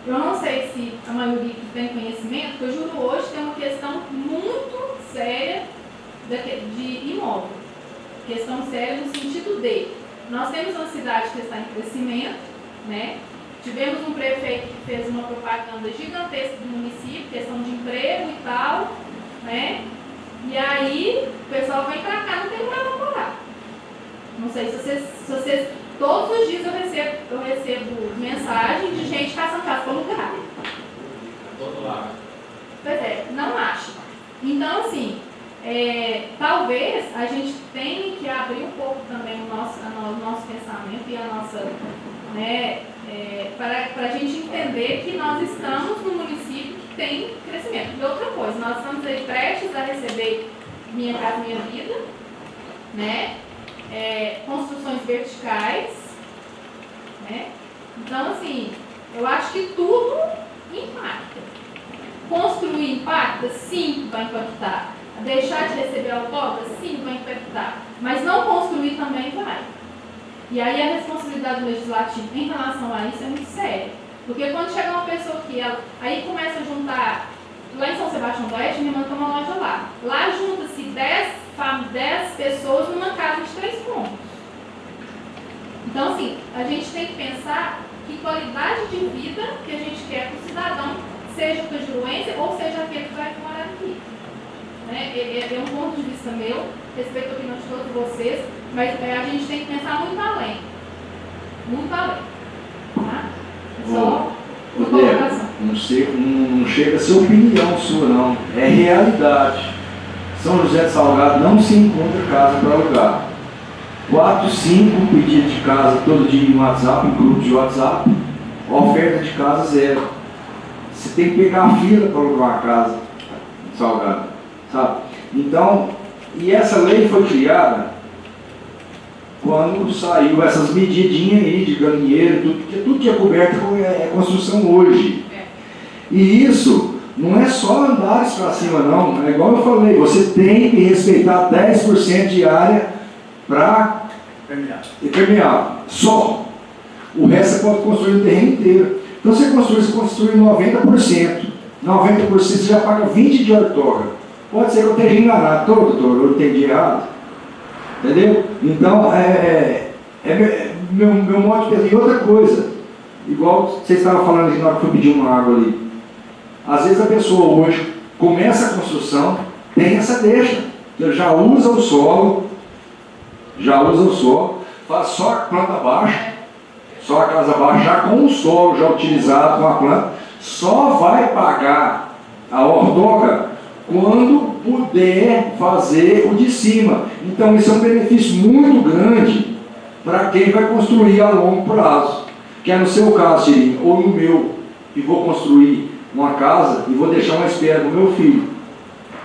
Eu não sei se a maioria que tem conhecimento, porque o juro hoje tem uma questão muito séria de imóvel. Questão séria no sentido de, nós temos uma cidade que está em crescimento, né? Tivemos um prefeito que fez uma propaganda gigantesca do município, questão de emprego e tal, né? E aí o pessoal vem pra cá, não tem lugar pra morar. Não sei se vocês todos os dias eu recebo mensagem de gente caçando casa para lugar. Todo lado. Pois é, não acho. Então, assim, talvez a gente tenha que abrir um pouco também o nosso pensamento e a nossa, né, para a gente entender que nós estamos num município que tem crescimento. E outra coisa, nós estamos aí prestes a receber Minha Casa Minha Vida, né? Construções verticais, né? Então, assim, eu acho que tudo impacta. Construir impacta? Sim, vai impactar. Deixar de receber autógrafos? Sim, vai impactar. Mas não construir também vai. E aí a responsabilidade do legislativo em relação a isso é muito séria. Porque quando chega uma pessoa que aí começa a juntar, lá em São Sebastião do Oeste, minha irmã tem uma loja lá. Lá junta-se 10 pessoas numa casa de 3 cômodos. Então, assim, a gente tem que pensar que qualidade de vida que a gente quer para o cidadão, seja o cajuruense ou seja aquele que vai morar aqui. Né? É um ponto de vista meu, respeito a opinião de todos vocês, mas a gente tem que pensar muito além. Muito além. Tá? Só uma colocação. Não chega a ser opinião sua, não. É realidade. São José de Salgado não se encontra casa para alugar. 4, 5 pedidos de casa todo dia no WhatsApp, em grupos de WhatsApp. Oferta de casa 0. Você tem que pegar a fila para alugar uma casa em Salgado, sabe? Então, e essa lei foi criada quando saiu essas medidinhas aí de galinheiro, tudo que é coberto é construção hoje. E isso não é só andares para cima, não. É igual eu falei, você tem que respeitar 10% de área para permeável. Só. O resto você pode construir no terreno inteiro. Então você construi 90%. 90% você já paga 20% de outorga. Pode ser que eu esteja enganado, doutor, eu entendi errado. Entendeu? Então, meu modo de pensar. E outra coisa, igual vocês estavam falando aqui na hora que eu pedi uma água ali. Às vezes a pessoa hoje começa a construção, tem essa deixa. Já usa o solo, faz só a planta baixa, só a casa baixa, já com o solo já utilizado com a planta, só vai pagar a outorga quando puder fazer o de cima. Então isso é um benefício muito grande para quem vai construir a longo prazo. Que é no seu caso, Tirinho, ou no meu, que vou construir uma casa e vou deixar uma espera para o meu filho.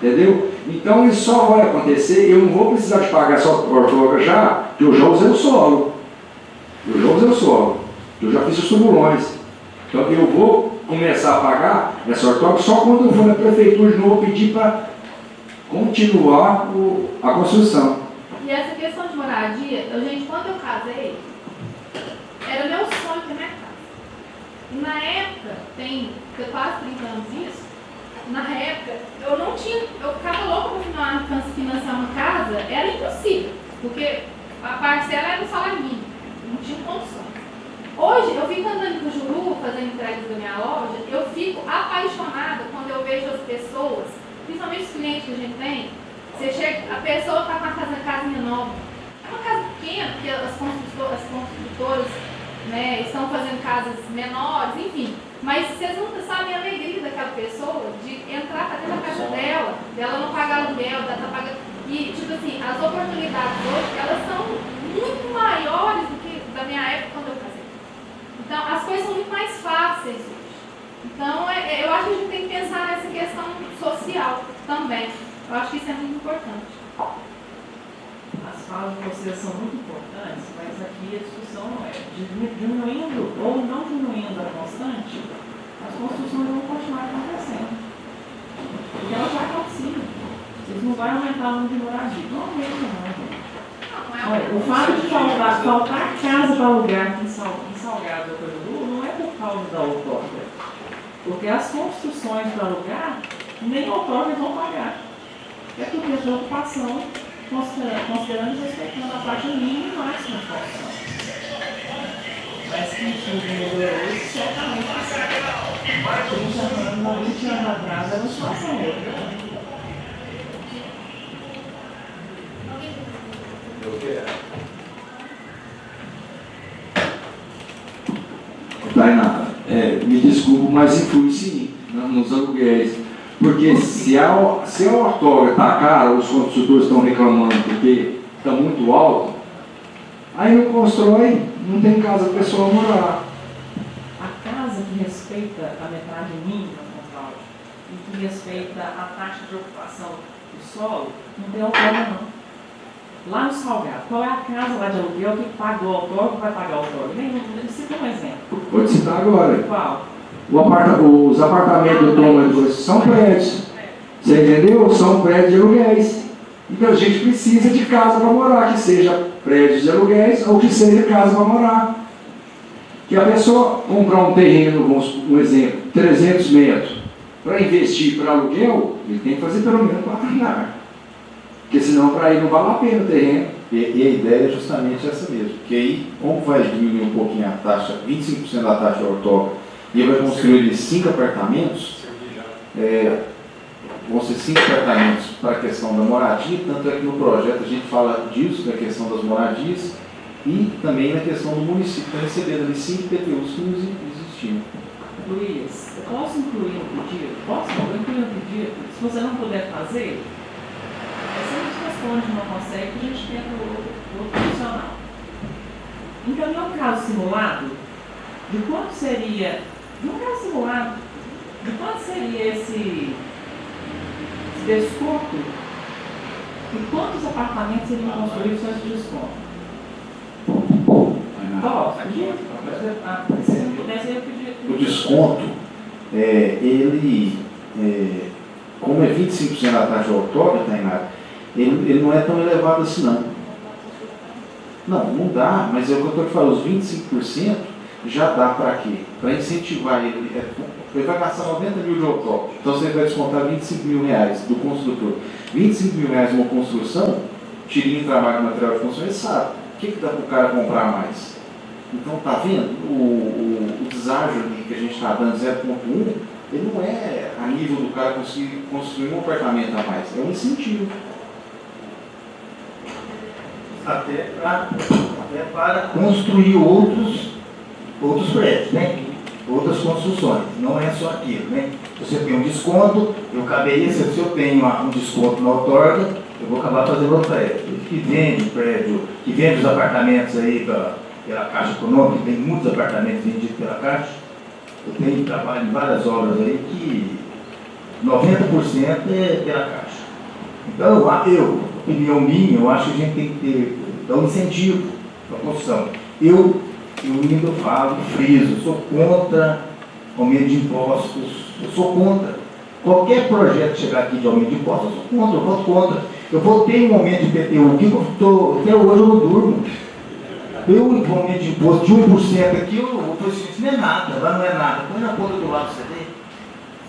Entendeu? Então isso só vai acontecer, eu não vou precisar de pagar essa outorga já, porque eu já usei o solo. Eu já fiz os tubulões. Então eu vou começar a pagar essa outorga só quando eu for na prefeitura de novo pedir para continuar a construção. E essa questão de moradia, gente, quando eu casei, era meu sonho ter minha casa. E na época, tem quase 30 anos isso, na época, eu ficava louca para financiar uma casa, era impossível, porque a parcela era um salário mínimo, não tinha condições. Hoje, eu fico andando no Juru, fazendo entregas da minha loja, eu fico apaixonada quando eu vejo as pessoas, principalmente os clientes que a gente tem, você chega, a pessoa está com a casinha nova. É uma casa pequena, porque as construtoras, né, estão fazendo casas menores, enfim. Mas vocês nunca sabem a alegria daquela pessoa de entrar para dentro da casa dela não pagar aluguel, dela tá pagando. E, tipo assim, as oportunidades hoje, elas são muito maiores do que da minha época quando eu casei. Então, as coisas são muito mais fáceis hoje. Então, eu acho que a gente tem que pensar nessa questão social também. Eu acho que isso é muito importante. As falas de vocês são muito importantes, mas aqui a discussão não é diminuindo ou não diminuindo a constante, as construções vão continuar acontecendo. E elas já aconteciam. Vocês não vão aumentar o número de moradia. Não aumenta, não. Olha, o fato de faltar casa para alugar aqui em Salgado do Cajuru não é por causa da outorga. Porque as construções para alugar, nem outorga vão pagar. É tudo de ocupação, considerando e respeitando a parte mínima e máxima de construção. Mas que tudo melhorou, isso certamente há 20 anos atrás era uma situação outra. Tainá, me desculpo, mas influi sim nos aluguéis. Porque se a outorga está cara, os construtores estão reclamando porque está muito alto, aí não constrói, não tem casa para a pessoa morar. A casa que respeita a metragem mínima, Cláudio, e que respeita a taxa de ocupação do solo, não tem outorga não. Lá no Salgado, qual é a casa lá de aluguel que paga o outorga ou vai pagar o outorga? Cita um exemplo. Vou te citar agora. Qual? Os apartamentos do Tom são prédios. Você entendeu? São prédios de aluguéis. Então a gente precisa de casa para morar, que seja prédios de aluguéis ou que seja casa para morar. Que a pessoa comprar um terreno, um exemplo, 300 metros, para investir para aluguel, ele tem que fazer pelo menos 4 andares. Porque senão para ele não vale a pena o terreno. E a ideia é justamente essa mesmo. Porque aí, como vai diminuir um pouquinho a taxa, 25% da taxa de outorga, e ele vai construir 5 apartamentos, vão ser 5 apartamentos para a questão da moradia, tanto é que no projeto a gente fala disso, da questão das moradias, e também na questão do município, está recebendo ali 5 PTUs que não existiam. Luiz, eu posso incluir um pedido? Posso incluir um pedido? Se você não puder fazer, você nos responde, não consegue, que a gente tenta o outro profissional. Encaminhar um caso simulado de quanto seria, esse desconto e quantos apartamentos seriam construídos com esse desconto? Posso? Se não pudesse, eu pedir. O desconto, como é 25% da taxa de outorga, Tainá, ele não é tão elevado assim não. Não dá, mas é o que eu estou te falando, os 25% já dá para quê? Para incentivar ele. Ele vai gastar 90 mil de outorga, então você vai descontar 25 mil reais do construtor. 25 mil reais uma construção, tirinho de trabalho, material de construção, ele sabe. O que dá para o cara comprar mais? Então, tá vendo? O deságio ali que a gente está dando 0,1, ele não é a nível do cara conseguir construir um apartamento a mais, é um incentivo. Até para construir outros prédios, né? Outras construções, não é só aquilo, né? Se você tem um desconto, eu acabei, se eu tenho um desconto na outorga, eu vou acabar fazendo outro prédio. Que vende os apartamentos aí pela Caixa Econômica, tem muitos apartamentos vendidos pela Caixa. Eu tenho trabalho em várias obras aí que 90% é pela Caixa. Então, opinião minha, eu acho que a gente tem que dar um incentivo para a construção. Eu ainda falo, friso, eu sou contra aumento de impostos, eu sou contra. Qualquer projeto que chegar aqui de aumento de impostos, eu sou contra, eu voto contra. Eu votei um aumento de PTU aqui, até hoje eu não durmo. Eu, um aumento de imposto de 1% aqui, eu falei assim, isso não é nada, lá não é nada. Põe na ponta do lado do CD.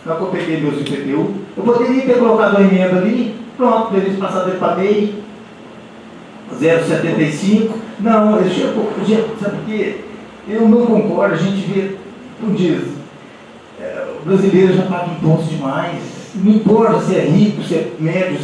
Na hora que eu peguei meus IPTU, eu poderia ter colocado uma emenda ali, pronto, eles passaram ele para MEI, 0,75. Não, eles chegou, sabe por quê? Eu não concordo, a gente vê, como diz, o brasileiro já paga imposto demais. Não importa se é rico, se é médio,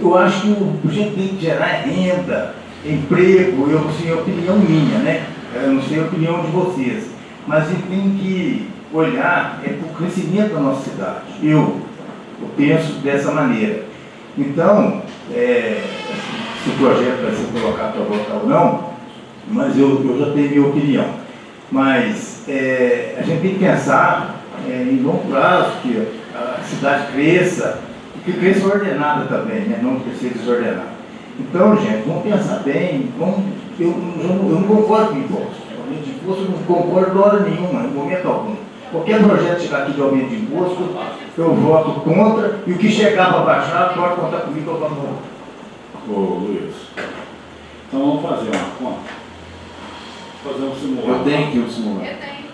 eu acho que a gente tem que gerar renda, emprego, eu sei a opinião minha, né? Eu não sei a opinião de vocês, mas a gente tem que olhar para o crescimento da nossa cidade. Eu penso dessa maneira. Então, se o projeto vai ser colocado para votar ou não, mas eu já tenho minha opinião. Mas a gente tem que pensar em longo prazo, que a cidade cresça, e que cresça ordenada também, né? Não crescer desordenada. Então, gente, vamos pensar bem, eu não concordo com imposto. Aumento de imposto eu não concordo de hora nenhuma, em momento algum. Qualquer projeto chegar aqui de aumento de imposto, eu voto contra, e o que chegar para baixar, pode contar comigo, eu vou. Ô Luiz, então vamos fazer uma conta. Fazer um simulado. Eu tenho aqui um simulado.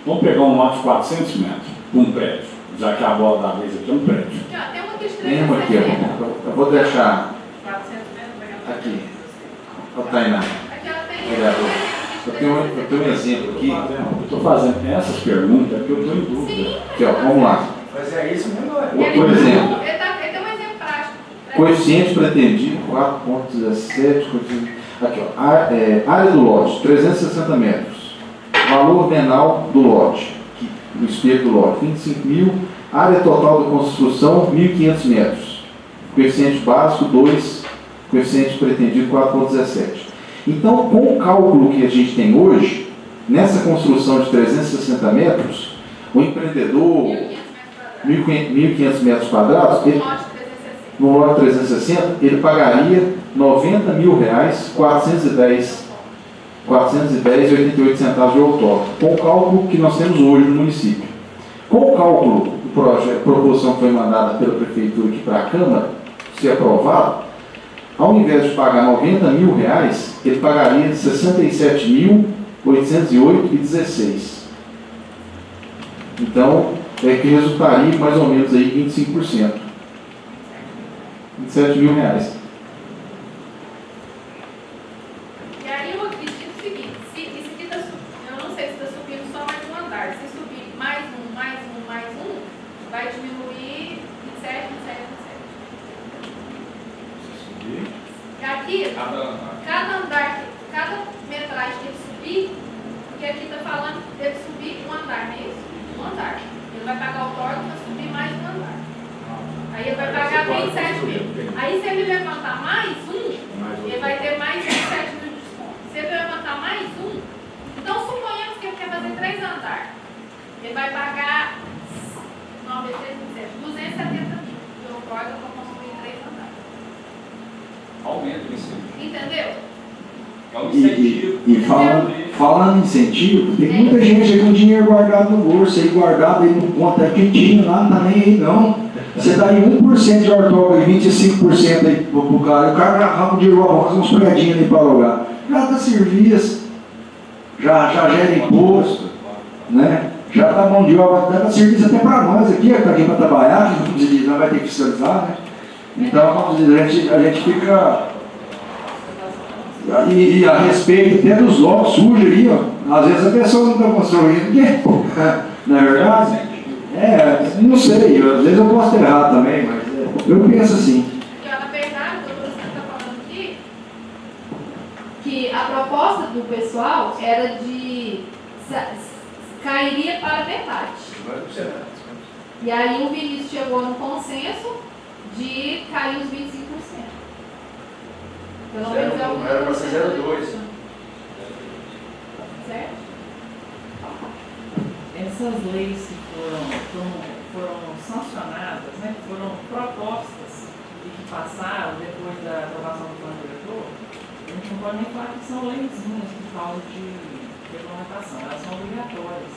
Vamos pegar um lote de 400 metros. para um prédio, já que a bola da vez aqui é um prédio. Aqui, ó, tem uma aqui de Tem uma aqui, 360. ó. Eu vou deixar 400 metros, aqui. Ó, Tainá. Aqui ela tem Vereador, eu tenho um exemplo aqui. Eu estou fazendo essas perguntas porque eu estou em dúvida. Sim. Aqui, ó, vamos lá. Mas é isso mesmo, é. Por exemplo, Ele tem um exemplo prático. coeficiente pretendido 4,17. Aqui, ó, área do lote, 360 metros. Valor venal do lote, do espelho do lote, 25 mil. Área total da construção, 1.500 metros. Coeficiente básico, 2. Coeficiente pretendido, 4,17. Então, com o cálculo que a gente tem hoje, nessa construção de 360 metros, o empreendedor, 1.500 metros quadrados, ele, no lote 360, ele pagaria R$ 90 mil, 410,88 centavos de outorga, com o cálculo que nós temos hoje no município. Com o cálculo, a proposição que foi mandada pela Prefeitura aqui para a Câmara, ser aprovado, ao invés de pagar R$ 90 mil, ele pagaria R$ 67.808,16. Então, é que resultaria mais ou menos aí 25%. R$ 27 mil. E aí eu acredito o seguinte, se isso aqui está subindo, eu não sei se está subindo só mais um andar, se subir mais um, vai diminuir 27. E aqui, cada andar, cada metragem que ele subir, porque aqui está falando dele subir um andar, não é isso? Um andar. Ele vai pagar o torno para subir mais um andar. Aí ele vai pagar 27 mil. Aí se ele levantar mais um, ele vai ter mais 27 mil de desconto. Se ele levantar mais um, então suponhamos que ele quer fazer 3 andares. Ele vai pagar 270 mil de outorga para construir 3 andares. Aumento o incentivo. Entendeu? É um incentivo. E falando em incentivo, tem muita gente aí com dinheiro guardado no bolso, aí guardado aí no conta é quietinho lá, não tá nem aí não. Você dá aí 1% de outorga e 25% aí pro cara, o cara arruma o dinheiro, vamos fazer uns predinhos ali para alugar. Já dá serviço, já gera imposto, né? Já dá mão de obra, dá serviço até para nós aqui, que está aqui para trabalhar, que não vai ter que fiscalizar, né? Então, vamos dizer, a gente fica. E a respeito até dos lotes sujos ali, ó. Às vezes a pessoa não está construindo, não é verdade? Não sei, às vezes eu posso ter errado também, mas eu penso assim. Porque, na verdade, o doutor está falando aqui que a proposta do pessoal era de cairia para metade. E aí o Vinícius chegou no consenso de cair os 25%. Pelo menos é o que era para ser 0,2. Certo? Essas leis que foram sancionadas, né, que foram propostas e que passaram depois da aprovação do plano diretor, a gente não pode nem falar que são leizinhas por causa de regulamentação, elas são obrigatórias.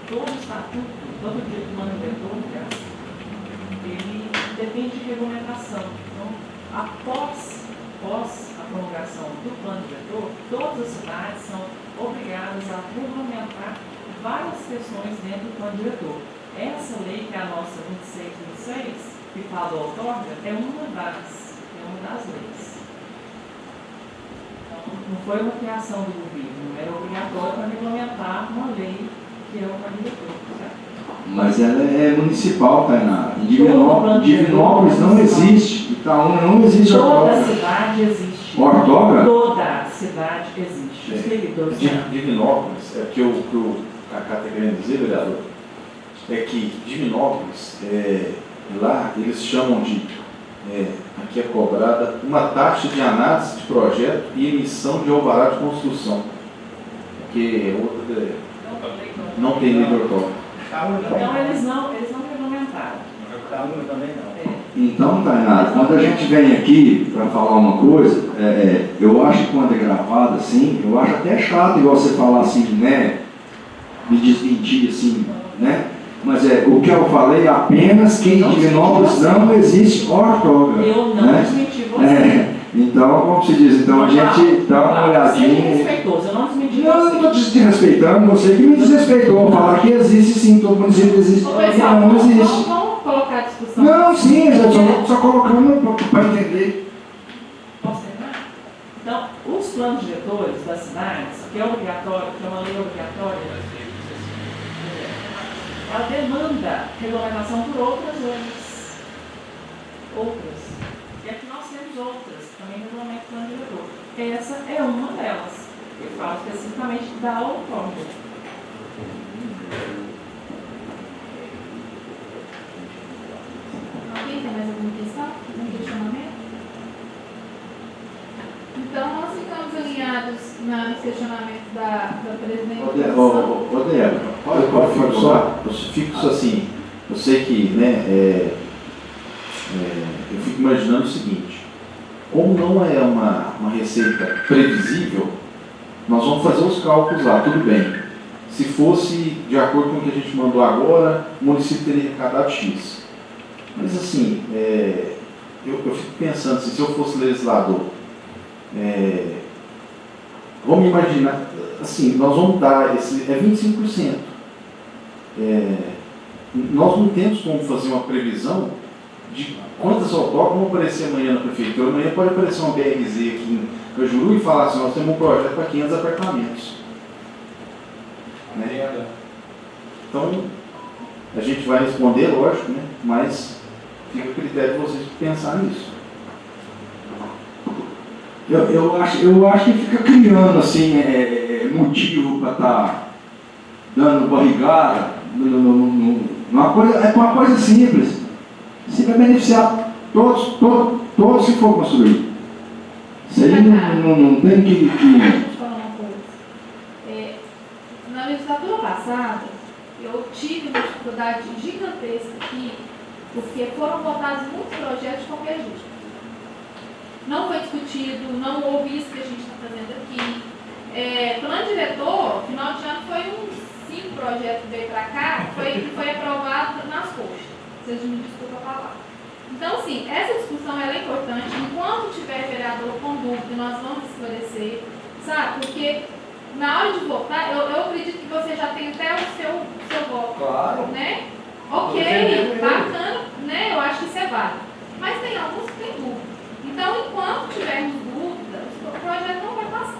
Todo estatuto, todo dia do plano diretor, ele depende de regulamentação. Então, após a promulgação do plano diretor, todas as cidades são obrigadas a regulamentar várias questões dentro do plano diretor. Essa lei, que é a nossa 2626, que fala do outorga, é uma das leis. Então, não foi uma criação do governo, era obrigatório para regulamentar uma lei que é o plano diretor, certo? Mas ela é municipal, Tainá. Em Divinópolis não existe. Itaúna não existe Toda outorga. cidade existe. Outorga? Toda cidade existe. Divinópolis, é que o Cacá está querendo dizer, vereador, é que Divinópolis, lá eles chamam de, aqui é cobrada, uma taxa de análise de projeto e emissão de alvará de construção. Porque outra não tem lei de outorga. Então eles não regulamentaram. Também não. Então, Tainá, quando a gente vem aqui para falar uma coisa, eu acho que quando é gravado assim, eu acho até chato igual você falar assim, né? Me desmentir assim, né? Mas o que eu falei apenas que em Divinópolis não existe outorga. Eu não né? desmenti você. Então, como se diz, então a gente dá uma olhadinha. respeitoso, eu não desmenti Não, eu você. não estou desrespeitando, você que me desrespeitou. Falar que existe sim, todo município existe. Ô, pessoal, Não existe. vamos colocar a discussão. Não, sim, eu só colocando para entender. Posso terminar? Então, os planos diretores das cidades, que é obrigatório, que é uma lei obrigatória, ela demanda regulamentação por outras leis. Outras. E aqui nós temos outras, também regulamento plano diretor. Essa é uma delas, que fala especificamente da outorga. Alguém tem mais alguma questão? Algum questionamento? Então, nós ficamos alinhados nos questionamentos da presidente. Ô, Débora, olha, eu fico assim, eu sei que, né, eu fico imaginando o seguinte, como não é uma receita previsível, nós vamos fazer os cálculos lá, tudo bem. Se fosse de acordo com o que a gente mandou agora, o município teria arrecadado X. Mas assim, eu fico pensando assim, se eu fosse legislador, vamos imaginar, assim, nós vamos dar esse, 25%. Nós não temos como fazer uma previsão de quantas autógrafos vão aparecer amanhã na prefeitura. Amanhã pode aparecer uma BRZ aqui em Cajuru e falar assim, nós temos um projeto para 500 apartamentos. Né? Então, a gente vai responder, lógico, né? Mas fica a critério de vocês pensar nisso. Eu acho que fica criando assim, motivo para estar dando barrigada. É uma coisa simples. Se vai beneficiar todos que for construir. Isso aí não tem que. Deixa eu te falar uma coisa. Na legislatura passada, eu tive uma dificuldade gigantesca aqui, porque foram votados muitos projetos de qualquer jeito. Não foi discutido, não houve isso que a gente está fazendo aqui. Plano diretor, final de ano foi uns 5 projetos que veio para cá, foi aprovado nas coxas. Vocês me desculpem a palavra. Então, assim, essa discussão ela é importante. Enquanto tiver vereador com dúvida, nós vamos esclarecer, sabe? Porque na hora de votar, eu acredito que você já tem até o seu voto. Claro. Né? Ok, bacana, né? Eu acho que isso é válido. Mas tem alguns que têm dúvida. Então, enquanto tivermos dúvidas, o projeto não vai passar.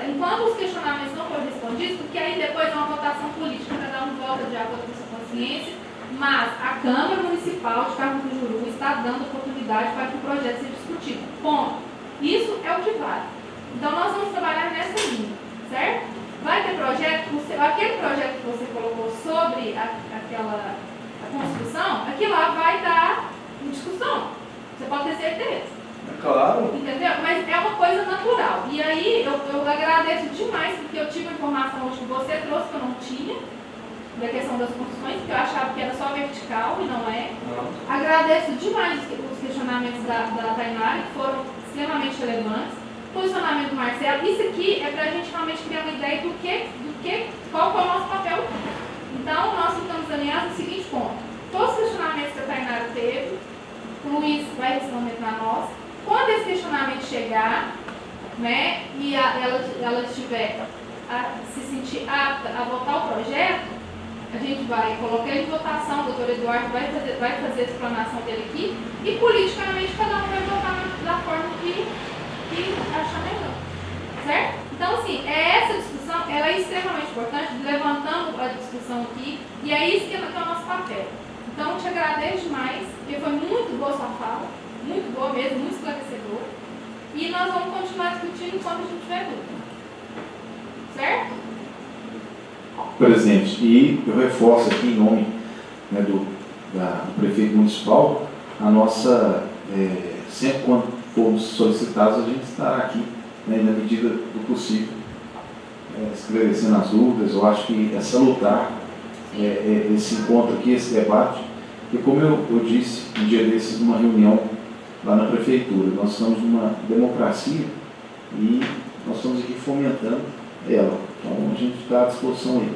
Enquanto os questionamentos não forem respondidos, porque aí depois é uma votação política, cada um vota de acordo com a sua consciência, mas a Câmara Municipal de Carmo do Juru está dando oportunidade para que o projeto seja discutido. Ponto. Isso é o que vale. Então, nós vamos trabalhar nessa linha, certo? Vai ter projeto, aquele projeto que você colocou sobre a construção, aquilo lá vai dar em discussão. Você pode ter certeza. Claro. Entendeu? Mas é uma coisa natural. E aí, eu agradeço demais, porque eu tive informação hoje que você trouxe que eu não tinha, da questão das construções, que eu achava que era só vertical e não é. Não. Agradeço demais os questionamentos da Tainara, que foram extremamente relevantes. Posicionamento do Marcelo. Isso aqui é para a gente realmente criar uma ideia qual é o nosso papel. Então, nós ficamos alinhados no seguinte ponto. Todos os questionamentos que a Tainara teve, o Luiz vai responder para nós. Quando esse questionamento chegar, né, e ela estiver se sentir apta a votar o projeto, a gente vai colocar ele em votação, o doutor Eduardo vai fazer a explanação dele aqui, e politicamente cada um vai votar da forma que achar melhor. Certo? Então, assim, essa discussão ela é extremamente importante, levantando a discussão aqui, e é isso que é o nosso papel. Então, eu te agradeço demais, porque foi muito boa sua fala, muito boa mesmo, muito esclarecedora. E nós vamos continuar discutindo enquanto a gente tiver dúvida. Certo? Presidente, e eu reforço aqui em nome, né, do prefeito municipal, a nossa, sempre quando formos solicitados, a gente estará aqui, né, na medida do possível, esclarecendo as dúvidas. Eu acho que é salutar esse encontro aqui, esse debate, e como eu disse um dia desses numa reunião lá na prefeitura, nós estamos numa democracia e nós estamos aqui fomentando ela. Então a gente está à disposição aí.